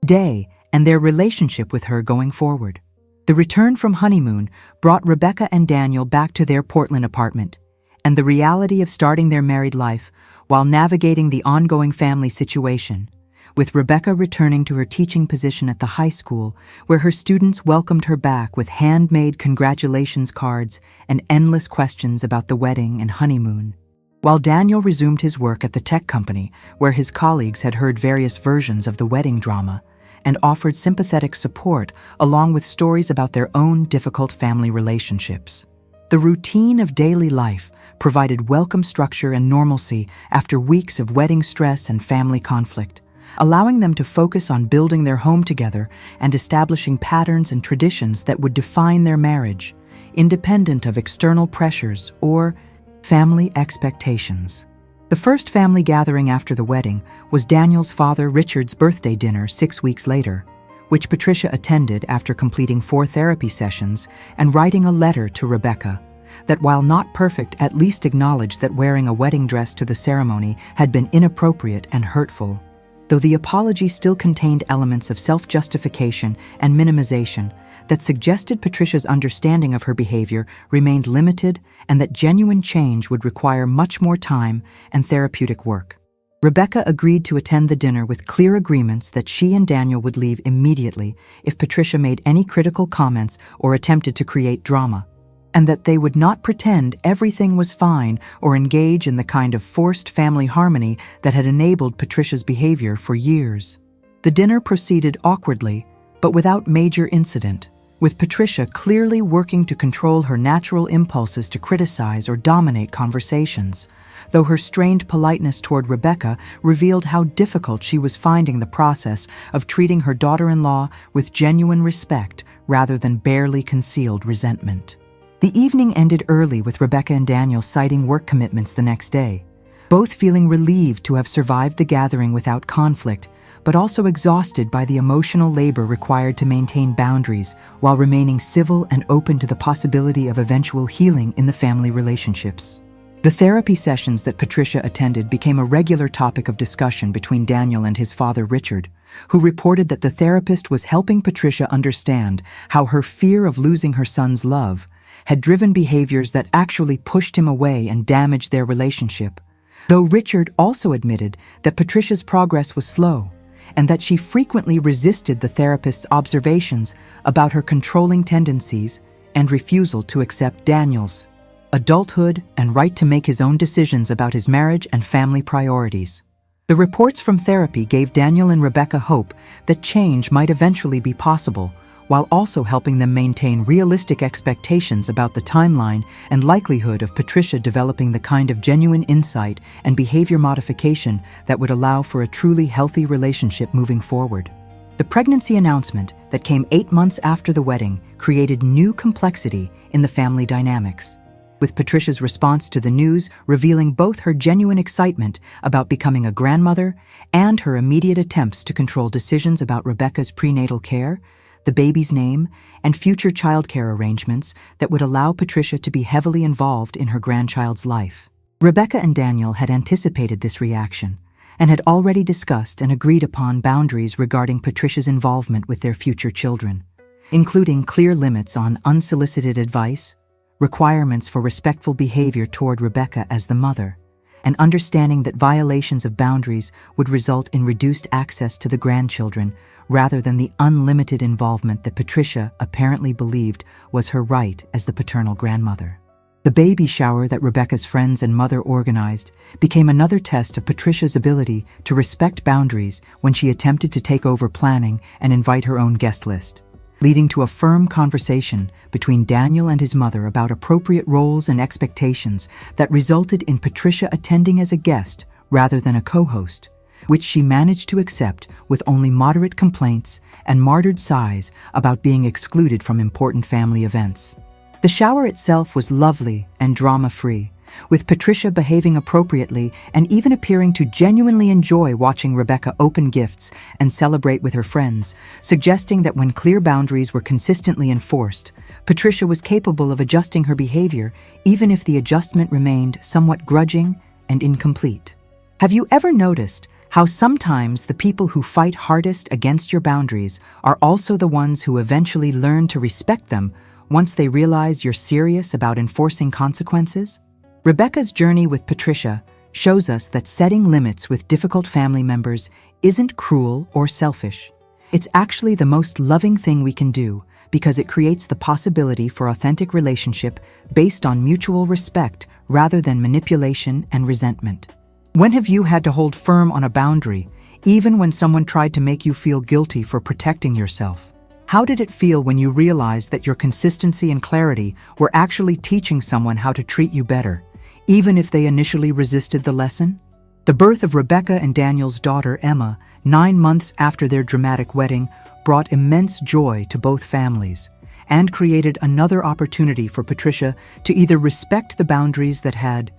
day and their relationship with her going forward. The return from honeymoon brought Rebecca and Daniel back to their Portland apartment, and the reality of starting their married life while navigating the ongoing family situation, with Rebecca returning to her teaching position at the high school, where her students welcomed her back with handmade congratulations cards and endless questions about the wedding and honeymoon, while Daniel resumed his work at the tech company, where his colleagues had heard various versions of the wedding drama and offered sympathetic support along with stories about their own difficult family relationships. The routine of daily life provided welcome structure and normalcy after weeks of wedding stress and family conflict, allowing them to focus on building their home together and establishing patterns and traditions that would define their marriage, independent of external pressures or family expectations. The first family gathering after the wedding was Daniel's father Richard's birthday dinner 6 weeks later, which Patricia attended after completing 4 therapy sessions and writing a letter to Rebecca that, while not perfect, at least acknowledged that wearing a wedding dress to the ceremony had been inappropriate and hurtful. Though the apology still contained elements of self-justification and minimization that suggested Patricia's understanding of her behavior remained limited and that genuine change would require much more time and therapeutic work. Rebecca agreed to attend the dinner with clear agreements that she and Daniel would leave immediately if Patricia made any critical comments or attempted to create drama, and that they would not pretend everything was fine or engage in the kind of forced family harmony that had enabled Patricia's behavior for years. The dinner proceeded awkwardly, but without major incident, with Patricia clearly working to control her natural impulses to criticize or dominate conversations, though her strained politeness toward Rebecca revealed how difficult she was finding the process of treating her daughter-in-law with genuine respect rather than barely concealed resentment. The evening ended early with Rebecca and Daniel citing work commitments the next day, both feeling relieved to have survived the gathering without conflict, but also exhausted by the emotional labor required to maintain boundaries while remaining civil and open to the possibility of eventual healing in the family relationships. The therapy sessions that Patricia attended became a regular topic of discussion between Daniel and his father Richard, who reported that the therapist was helping Patricia understand how her fear of losing her son's love had driven behaviors that actually pushed him away and damaged their relationship, though Richard also admitted that Patricia's progress was slow and that she frequently resisted the therapist's observations about her controlling tendencies and refusal to accept Daniel's adulthood and right to make his own decisions about his marriage and family priorities. The reports from therapy gave Daniel and Rebecca hope that change might eventually be possible, while also helping them maintain realistic expectations about the timeline and likelihood of Patricia developing the kind of genuine insight and behavior modification that would allow for a truly healthy relationship moving forward. The pregnancy announcement that came 8 months after the wedding created new complexity in the family dynamics, with Patricia's response to the news revealing both her genuine excitement about becoming a grandmother and her immediate attempts to control decisions about Rebecca's prenatal care, the baby's name, and future childcare arrangements that would allow Patricia to be heavily involved in her grandchild's life. Rebecca and Daniel had anticipated this reaction and had already discussed and agreed upon boundaries regarding Patricia's involvement with their future children, including clear limits on unsolicited advice, requirements for respectful behavior toward Rebecca as the mother, and understanding that violations of boundaries would result in reduced access to the grandchildren rather than the unlimited involvement that Patricia apparently believed was her right as the paternal grandmother. The baby shower that Rebecca's friends and mother organized became another test of Patricia's ability to respect boundaries when she attempted to take over planning and invite her own guest list, leading to a firm conversation between Daniel and his mother about appropriate roles and expectations that resulted in Patricia attending as a guest rather than a co-host, which she managed to accept with only moderate complaints and martyred sighs about being excluded from important family events. The shower itself was lovely and drama-free, with Patricia behaving appropriately and even appearing to genuinely enjoy watching Rebecca open gifts and celebrate with her friends, suggesting that when clear boundaries were consistently enforced, Patricia was capable of adjusting her behavior even if the adjustment remained somewhat grudging and incomplete. Have you ever noticed how sometimes the people who fight hardest against your boundaries are also the ones who eventually learn to respect them once they realize you're serious about enforcing consequences? Rebecca's journey with Patricia shows us that setting limits with difficult family members isn't cruel or selfish. It's actually the most loving thing we can do because it creates the possibility for authentic relationship based on mutual respect rather than manipulation and resentment. When have you had to hold firm on a boundary, even when someone tried to make you feel guilty for protecting yourself? How did it feel when you realized that your consistency and clarity were actually teaching someone how to treat you better, even if they initially resisted the lesson? The birth of Rebecca and Daniel's daughter, Emma, 9 months after their dramatic wedding, brought immense joy to both families and created another opportunity for Patricia to either respect the boundaries that had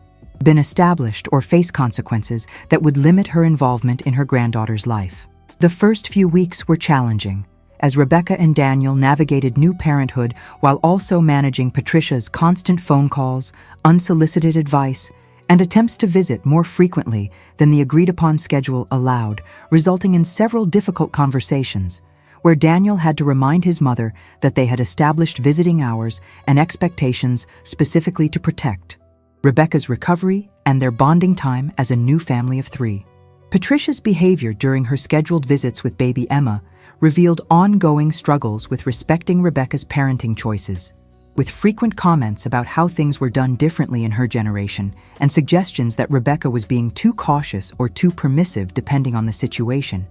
been established or face consequences that would limit her involvement in her granddaughter's life. The first few weeks were challenging, as Rebecca and Daniel navigated new parenthood while also managing Patricia's constant phone calls, unsolicited advice, and attempts to visit more frequently than the agreed-upon schedule allowed, resulting in several difficult conversations, where Daniel had to remind his mother that they had established visiting hours and expectations specifically to protect Rebecca's recovery and their bonding time as a new family of 3. Patricia's behavior during her scheduled visits with baby Emma revealed ongoing struggles with respecting Rebecca's parenting choices, with frequent comments about how things were done differently in her generation and suggestions that Rebecca was being too cautious or too permissive depending on the situation.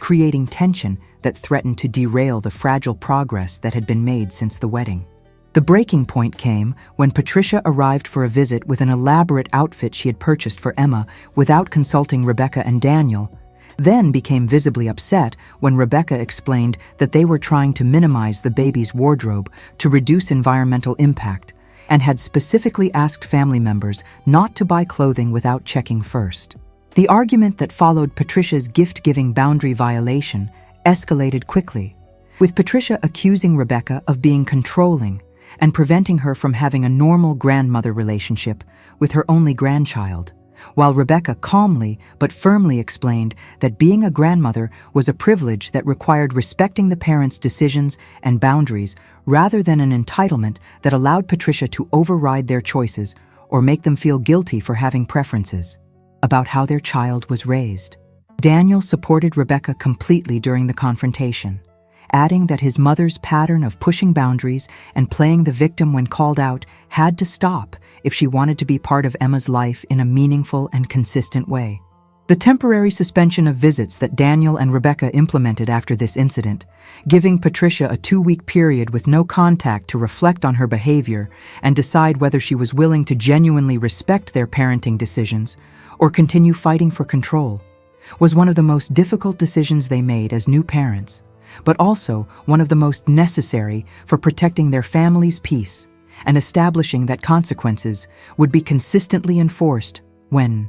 creating tension that threatened to derail the fragile progress that had been made since the wedding. The breaking point came when Patricia arrived for a visit with an elaborate outfit she had purchased for Emma without consulting Rebecca and Daniel, then became visibly upset when Rebecca explained that they were trying to minimize the baby's wardrobe to reduce environmental impact, and had specifically asked family members not to buy clothing without checking first. The argument that followed Patricia's gift-giving boundary violation escalated quickly, with Patricia accusing Rebecca of being controlling and preventing her from having a normal grandmother relationship with her only grandchild, while Rebecca calmly but firmly explained that being a grandmother was a privilege that required respecting the parents' decisions and boundaries rather than an entitlement that allowed Patricia to override their choices or make them feel guilty for having preferences about how their child was raised. Daniel supported Rebecca completely during the confrontation, adding that his mother's pattern of pushing boundaries and playing the victim when called out had to stop if she wanted to be part of Emma's life in a meaningful and consistent way. The temporary suspension of visits that Daniel and Rebecca implemented after this incident, giving Patricia a 2-week period with no contact to reflect on her behavior and decide whether she was willing to genuinely respect their parenting decisions or continue fighting for control, was one of the most difficult decisions they made as new parents, but also one of the most necessary for protecting their family's peace and establishing that consequences would be consistently enforced when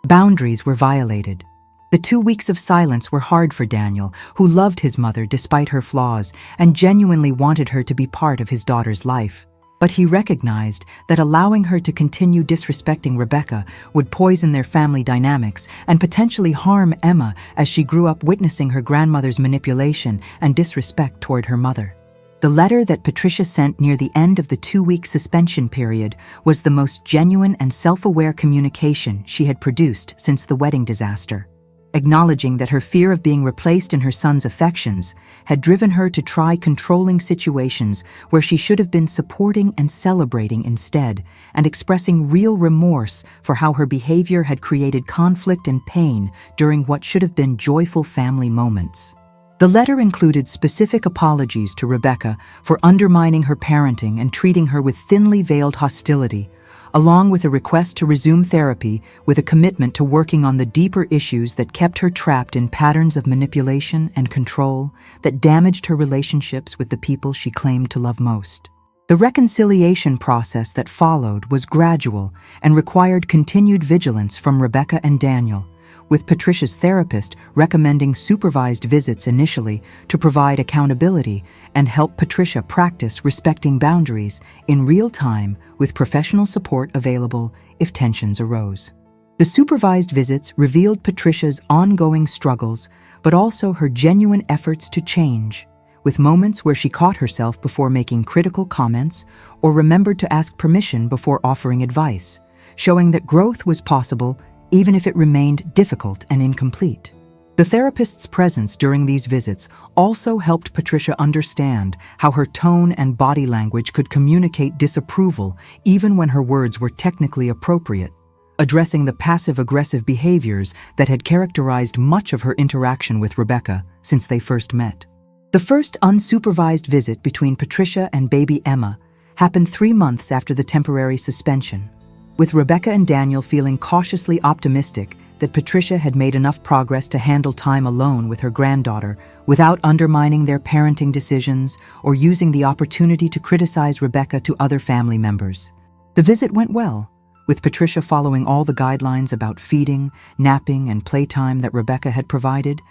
boundaries were violated. The 2 weeks of silence were hard for Daniel, who loved his mother despite her flaws and genuinely wanted her to be part of his daughter's life. But he recognized that allowing her to continue disrespecting Rebecca would poison their family dynamics and potentially harm Emma as she grew up witnessing her grandmother's manipulation and disrespect toward her mother. The letter that Patricia sent near the end of the 2-week suspension period was the most genuine and self-aware communication she had produced since the wedding disaster, acknowledging that her fear of being replaced in her son's affections had driven her to try controlling situations where she should have been supporting and celebrating instead, and expressing real remorse for how her behavior had created conflict and pain during what should have been joyful family moments. The letter included specific apologies to Rebecca for undermining her parenting and treating her with thinly veiled hostility, along with a request to resume therapy with a commitment to working on the deeper issues that kept her trapped in patterns of manipulation and control that damaged her relationships with the people she claimed to love most. The reconciliation process that followed was gradual and required continued vigilance from Rebecca and Daniel, with Patricia's therapist recommending supervised visits initially to provide accountability and help Patricia practice respecting boundaries in real time with professional support available if tensions arose. The supervised visits revealed Patricia's ongoing struggles, but also her genuine efforts to change, with moments where she caught herself before making critical comments or remembered to ask permission before offering advice, showing that growth was possible even if it remained difficult and incomplete. The therapist's presence during these visits also helped Patricia understand how her tone and body language could communicate disapproval even when her words were technically appropriate, addressing the passive-aggressive behaviors that had characterized much of her interaction with Rebecca since they first met. The first unsupervised visit between Patricia and baby Emma happened 3 months after the temporary suspension, with Rebecca and Daniel feeling cautiously optimistic that Patricia had made enough progress to handle time alone with her granddaughter without undermining their parenting decisions or using the opportunity to criticize Rebecca to other family members. The visit went well, with Patricia following all the guidelines about feeding, napping, and playtime that Rebecca had provided,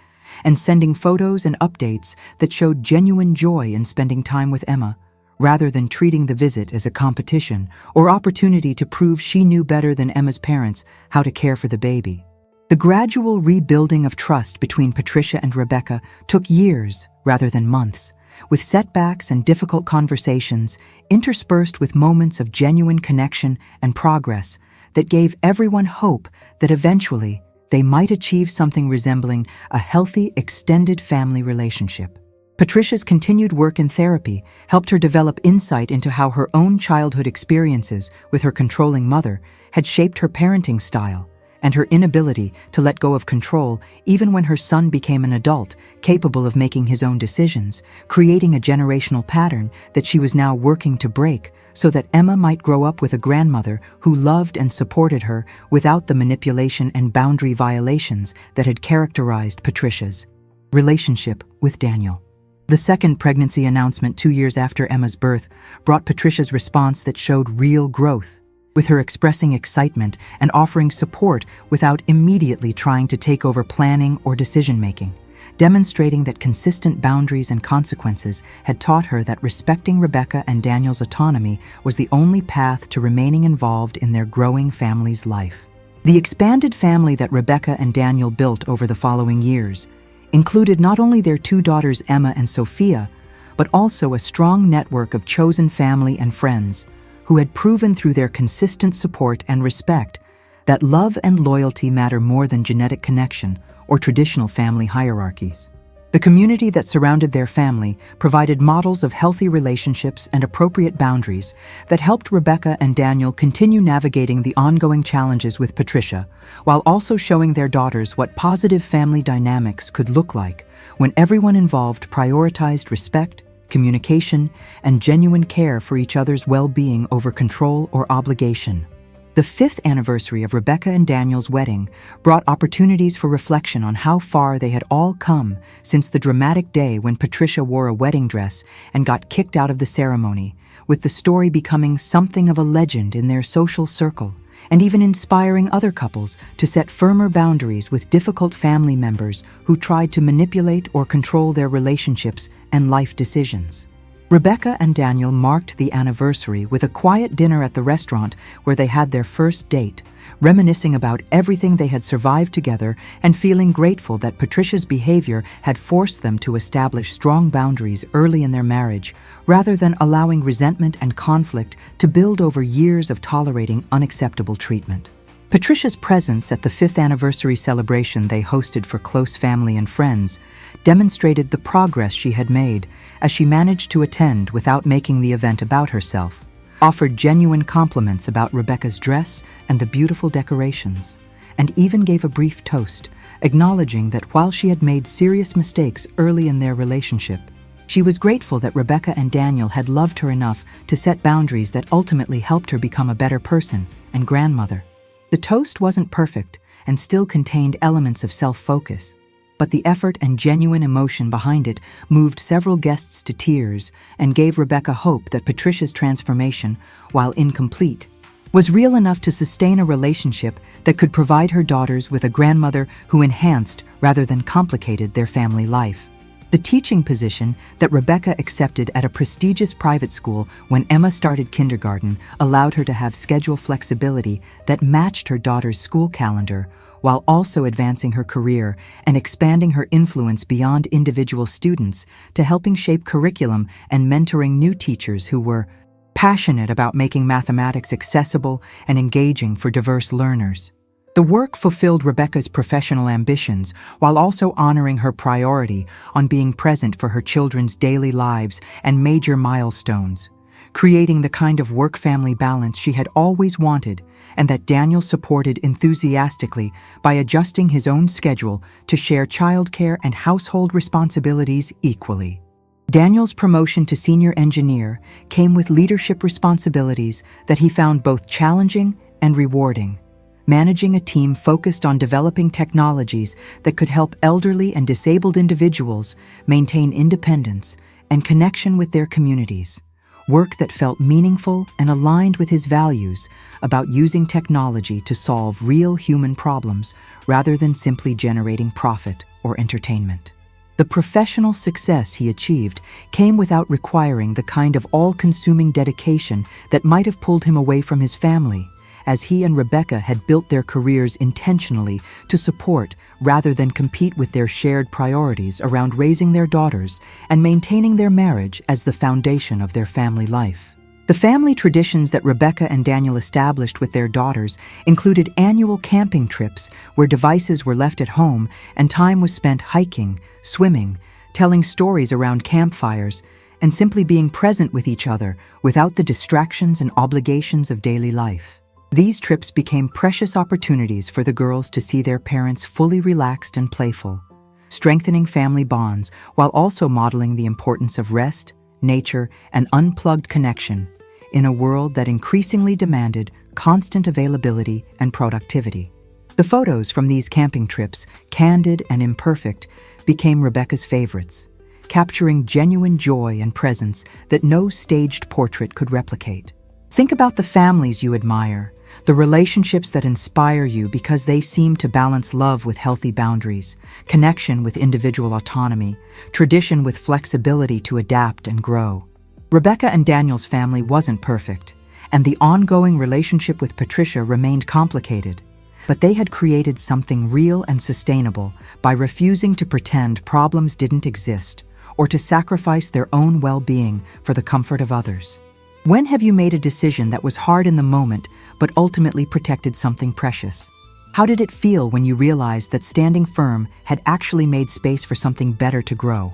and sending photos and updates that showed genuine joy in spending time with Emma, rather than treating the visit as a competition or opportunity to prove she knew better than Emma's parents how to care for the baby. The gradual rebuilding of trust between Patricia and Rebecca took years rather than months, with setbacks and difficult conversations interspersed with moments of genuine connection and progress that gave everyone hope that eventually they might achieve something resembling a healthy, extended family relationship. Patricia's continued work in therapy helped her develop insight into how her own childhood experiences with her controlling mother had shaped her parenting style and her inability to let go of control even when her son became an adult, capable of making his own decisions, creating a generational pattern that she was now working to break so that Emma might grow up with a grandmother who loved and supported her without the manipulation and boundary violations that had characterized Patricia's relationship with Daniel. The second pregnancy announcement 2 years after Emma's birth brought Patricia's response that showed real growth, with her expressing excitement and offering support without immediately trying to take over planning or decision-making, demonstrating that consistent boundaries and consequences had taught her that respecting Rebecca and Daniel's autonomy was the only path to remaining involved in their growing family's life. The expanded family that Rebecca and Daniel built over the following years included not only their 2 daughters Emma and Sophia, but also a strong network of chosen family and friends who had proven through their consistent support and respect that love and loyalty matter more than genetic connection or traditional family hierarchies. The community that surrounded their family provided models of healthy relationships and appropriate boundaries that helped Rebecca and Daniel continue navigating the ongoing challenges with Patricia, while also showing their daughters what positive family dynamics could look like when everyone involved prioritized respect, communication, and genuine care for each other's well-being over control or obligation. The 5th anniversary of Rebecca and Daniel's wedding brought opportunities for reflection on how far they had all come since the dramatic day when Patricia wore a wedding dress and got kicked out of the ceremony, with the story becoming something of a legend in their social circle, and even inspiring other couples to set firmer boundaries with difficult family members who tried to manipulate or control their relationships and life decisions. Rebecca and Daniel marked the anniversary with a quiet dinner at the restaurant where they had their first date, reminiscing about everything they had survived together and feeling grateful that Patricia's behavior had forced them to establish strong boundaries early in their marriage, rather than allowing resentment and conflict to build over years of tolerating unacceptable treatment. Patricia's presence at the 5th anniversary celebration they hosted for close family and friends demonstrated the progress she had made as she managed to attend without making the event about herself, offered genuine compliments about Rebecca's dress and the beautiful decorations, and even gave a brief toast, acknowledging that while she had made serious mistakes early in their relationship, she was grateful that Rebecca and Daniel had loved her enough to set boundaries that ultimately helped her become a better person and grandmother. The toast wasn't perfect and still contained elements of self-focus, but the effort and genuine emotion behind it moved several guests to tears and gave Rebecca hope that Patricia's transformation, while incomplete, was real enough to sustain a relationship that could provide her daughters with a grandmother who enhanced rather than complicated their family life. The teaching position that Rebecca accepted at a prestigious private school when Emma started kindergarten allowed her to have schedule flexibility that matched her daughter's school calendar, while also advancing her career and expanding her influence beyond individual students to helping shape curriculum and mentoring new teachers who were passionate about making mathematics accessible and engaging for diverse learners. The work fulfilled Rebecca's professional ambitions while also honoring her priority on being present for her children's daily lives and major milestones, creating the kind of work-family balance she had always wanted and that Daniel supported enthusiastically by adjusting his own schedule to share childcare and household responsibilities equally. Daniel's promotion to senior engineer came with leadership responsibilities that he found both challenging and rewarding, managing a team focused on developing technologies that could help elderly and disabled individuals maintain independence and connection with their communities. Work that felt meaningful and aligned with his values about using technology to solve real human problems rather than simply generating profit or entertainment. The professional success he achieved came without requiring the kind of all-consuming dedication that might have pulled him away from his family, as he and Rebecca had built their careers intentionally to support rather than compete with their shared priorities around raising their daughters and maintaining their marriage as the foundation of their family life. The family traditions that Rebecca and Daniel established with their daughters included annual camping trips where devices were left at home and time was spent hiking, swimming, telling stories around campfires, and simply being present with each other without the distractions and obligations of daily life. These trips became precious opportunities for the girls to see their parents fully relaxed and playful, strengthening family bonds while also modeling the importance of rest, nature, and unplugged connection in a world that increasingly demanded constant availability and productivity. The photos from these camping trips, candid and imperfect, became Rebecca's favorites, capturing genuine joy and presence that no staged portrait could replicate. Think about the families you admire, the relationships that inspire you because they seem to balance love with healthy boundaries, connection with individual autonomy, tradition with flexibility to adapt and grow. Rebecca and Daniel's family wasn't perfect, and the ongoing relationship with Patricia remained complicated. But they had created something real and sustainable by refusing to pretend problems didn't exist or to sacrifice their own well-being for the comfort of others. When have you made a decision that was hard in the moment but ultimately protected something precious? How did it feel when you realized that standing firm had actually made space for something better to grow?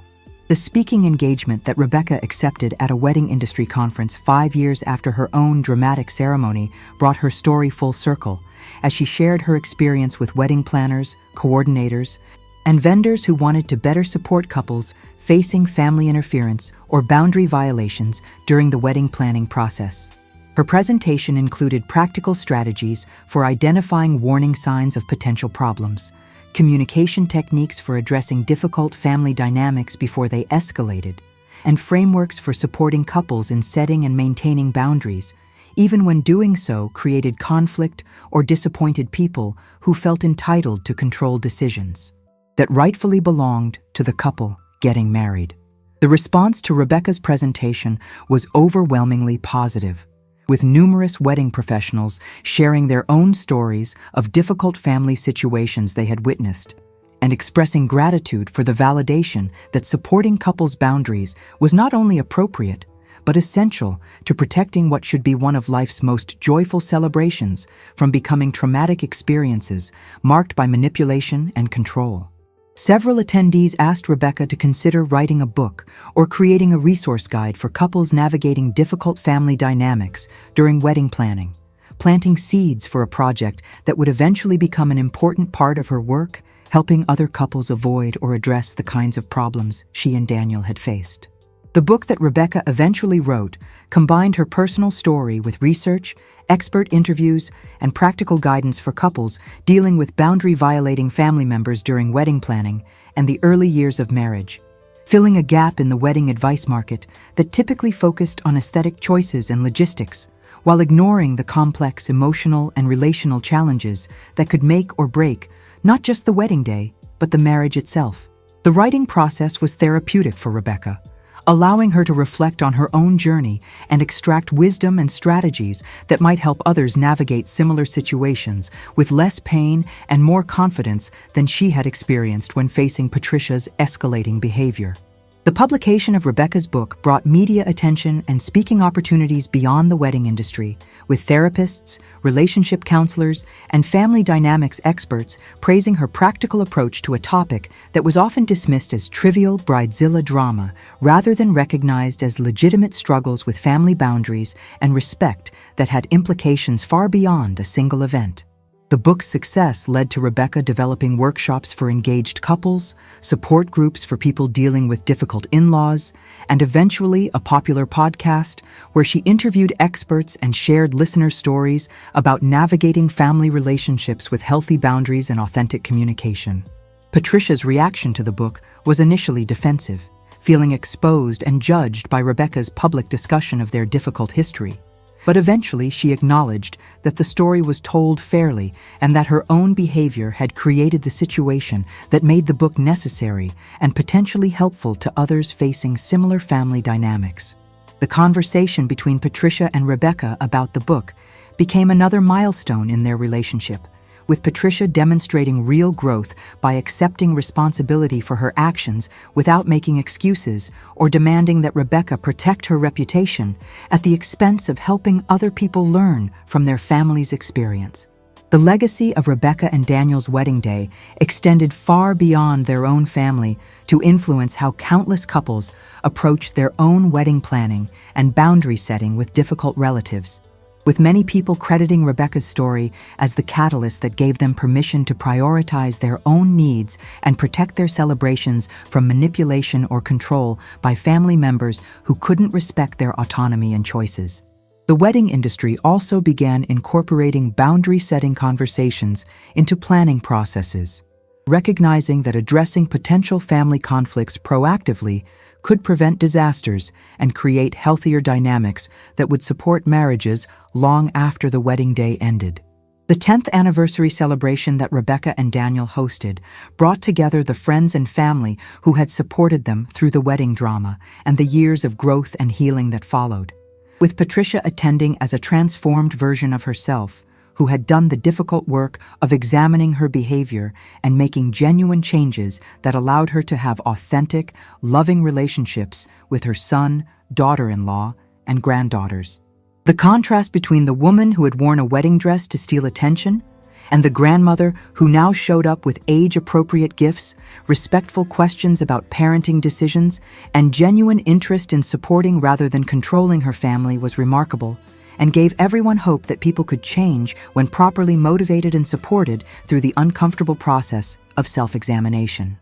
The speaking engagement that Rebecca accepted at a wedding industry conference 5 years after her own dramatic ceremony brought her story full circle, as she shared her experience with wedding planners, coordinators, and vendors who wanted to better support couples facing family interference or boundary violations during the wedding planning process. Her presentation included practical strategies for identifying warning signs of potential problems, communication techniques for addressing difficult family dynamics before they escalated, and frameworks for supporting couples in setting and maintaining boundaries, even when doing so created conflict or disappointed people who felt entitled to control decisions that rightfully belonged to the couple getting married. The response to Rebecca's presentation was overwhelmingly positive, with numerous wedding professionals sharing their own stories of difficult family situations they had witnessed, and expressing gratitude for the validation that supporting couples' boundaries was not only appropriate, but essential to protecting what should be one of life's most joyful celebrations from becoming traumatic experiences marked by manipulation and control. Several attendees asked Rebecca to consider writing a book or creating a resource guide for couples navigating difficult family dynamics during wedding planning, planting seeds for a project that would eventually become an important part of her work, helping other couples avoid or address the kinds of problems she and Daniel had faced. The book that Rebecca eventually wrote combined her personal story with research, expert interviews, and practical guidance for couples dealing with boundary-violating family members during wedding planning and the early years of marriage, filling a gap in the wedding advice market that typically focused on aesthetic choices and logistics, while ignoring the complex emotional and relational challenges that could make or break not just the wedding day, but the marriage itself. The writing process was therapeutic for Rebecca, allowing her to reflect on her own journey and extract wisdom and strategies that might help others navigate similar situations with less pain and more confidence than she had experienced when facing Patricia's escalating behavior. The publication of Rebecca's book brought media attention and speaking opportunities beyond the wedding industry, with therapists, relationship counselors, and family dynamics experts praising her practical approach to a topic that was often dismissed as trivial bridezilla drama rather than recognized as legitimate struggles with family boundaries and respect that had implications far beyond a single event. The book's success led to Rebecca developing workshops for engaged couples, support groups for people dealing with difficult in-laws, and eventually a popular podcast where she interviewed experts and shared listener stories about navigating family relationships with healthy boundaries and authentic communication. Patricia's reaction to the book was initially defensive, feeling exposed and judged by Rebecca's public discussion of their difficult history. But eventually she acknowledged that the story was told fairly and that her own behavior had created the situation that made the book necessary and potentially helpful to others facing similar family dynamics. The conversation between Patricia and Rebecca about the book became another milestone in their relationship, with Patricia demonstrating real growth by accepting responsibility for her actions without making excuses or demanding that Rebecca protect her reputation at the expense of helping other people learn from their family's experience. The legacy of Rebecca and Daniel's wedding day extended far beyond their own family to influence how countless couples approach their own wedding planning and boundary setting with difficult relatives. with many people crediting Rebecca's story as the catalyst that gave them permission to prioritize their own needs and protect their celebrations from manipulation or control by family members who couldn't respect their autonomy and choices. The wedding industry also began incorporating boundary-setting conversations into planning processes, recognizing that addressing potential family conflicts proactively could prevent disasters and create healthier dynamics that would support marriages long after the wedding day ended. The 10th anniversary celebration that Rebecca and Daniel hosted brought together the friends and family who had supported them through the wedding drama and the years of growth and healing that followed. With Patricia attending as a transformed version of herself, who had done the difficult work of examining her behavior and making genuine changes that allowed her to have authentic, loving relationships with her son, daughter-in-law, and granddaughters. The contrast between the woman who had worn a wedding dress to steal attention and the grandmother who now showed up with age-appropriate gifts, respectful questions about parenting decisions, and genuine interest in supporting rather than controlling her family was remarkable, and gave everyone hope that people could change when properly motivated and supported through the uncomfortable process of self-examination.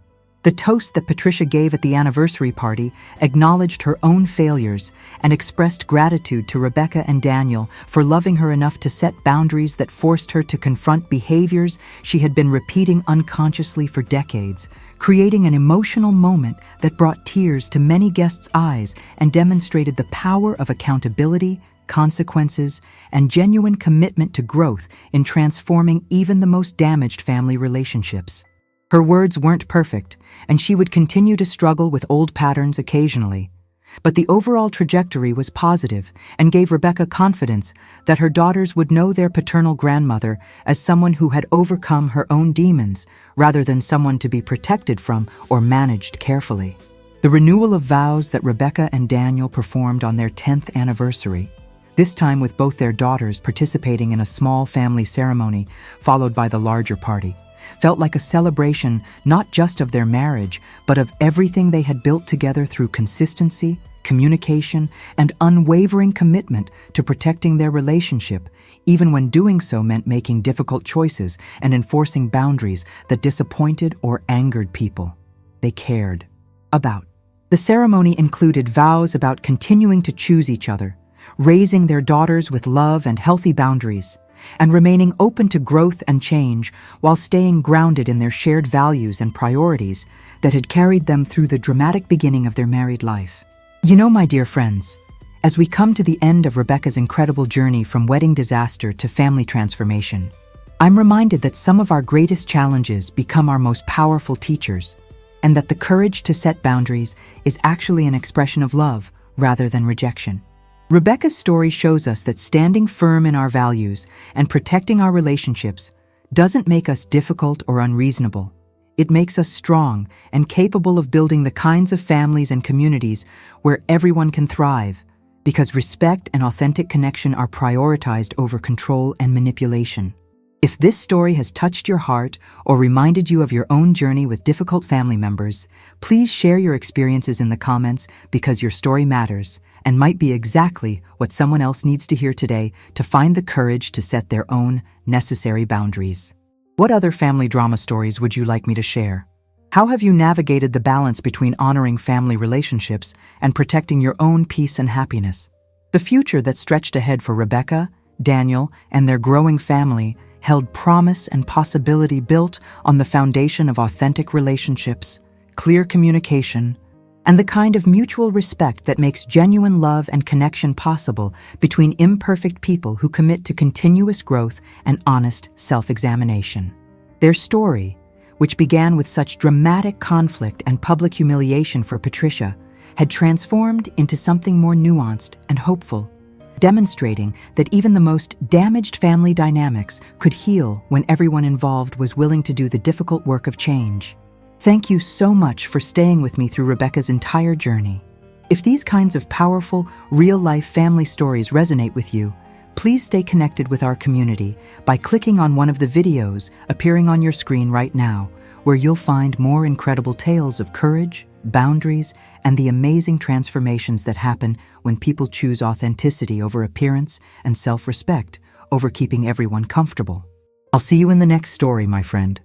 The toast that Patricia gave at the anniversary party acknowledged her own failures and expressed gratitude to Rebecca and Daniel for loving her enough to set boundaries that forced her to confront behaviors she had been repeating unconsciously for decades, creating an emotional moment that brought tears to many guests' eyes and demonstrated the power of accountability, consequences, and genuine commitment to growth in transforming even the most damaged family relationships. Her words weren't perfect, and she would continue to struggle with old patterns occasionally. But the overall trajectory was positive and gave Rebecca confidence that her daughters would know their paternal grandmother as someone who had overcome her own demons, rather than someone to be protected from or managed carefully. The renewal of vows that Rebecca and Daniel performed on their 10th anniversary, this time with both their daughters participating in a small family ceremony followed by the larger party, felt like a celebration not just of their marriage, but of everything they had built together through consistency, communication, and unwavering commitment to protecting their relationship, even when doing so meant making difficult choices and enforcing boundaries that disappointed or angered people they cared about. The ceremony included vows about continuing to choose each other, raising their daughters with love and healthy boundaries, and remaining open to growth and change while staying grounded in their shared values and priorities that had carried them through the dramatic beginning of their married life. You know, my dear friends, as we come to the end of Rebecca's incredible journey from wedding disaster to family transformation, I'm reminded that some of our greatest challenges become our most powerful teachers, and that the courage to set boundaries is actually an expression of love rather than rejection. Rebecca's story shows us that standing firm in our values and protecting our relationships doesn't make us difficult or unreasonable. It makes us strong and capable of building the kinds of families and communities where everyone can thrive, because respect and authentic connection are prioritized over control and manipulation. If this story has touched your heart or reminded you of your own journey with difficult family members, please share your experiences in the comments, because your story matters and might be exactly what someone else needs to hear today to find the courage to set their own necessary boundaries. What other family drama stories would you like me to share? How have you navigated the balance between honoring family relationships and protecting your own peace and happiness? The future that stretched ahead for Rebecca, Daniel, and their growing family held promise and possibility built on the foundation of authentic relationships, clear communication, and the kind of mutual respect that makes genuine love and connection possible between imperfect people who commit to continuous growth and honest self-examination. Their story, which began with such dramatic conflict and public humiliation for Patricia, had transformed into something more nuanced and hopeful, demonstrating that even the most damaged family dynamics could heal when everyone involved was willing to do the difficult work of change. Thank you so much for staying with me through Rebecca's entire journey. If these kinds of powerful, real-life family stories resonate with you, please stay connected with our community by clicking on one of the videos appearing on your screen right now, where you'll find more incredible tales of courage, boundaries, and the amazing transformations that happen when people choose authenticity over appearance and self-respect over keeping everyone comfortable. I'll see you in the next story, my friend.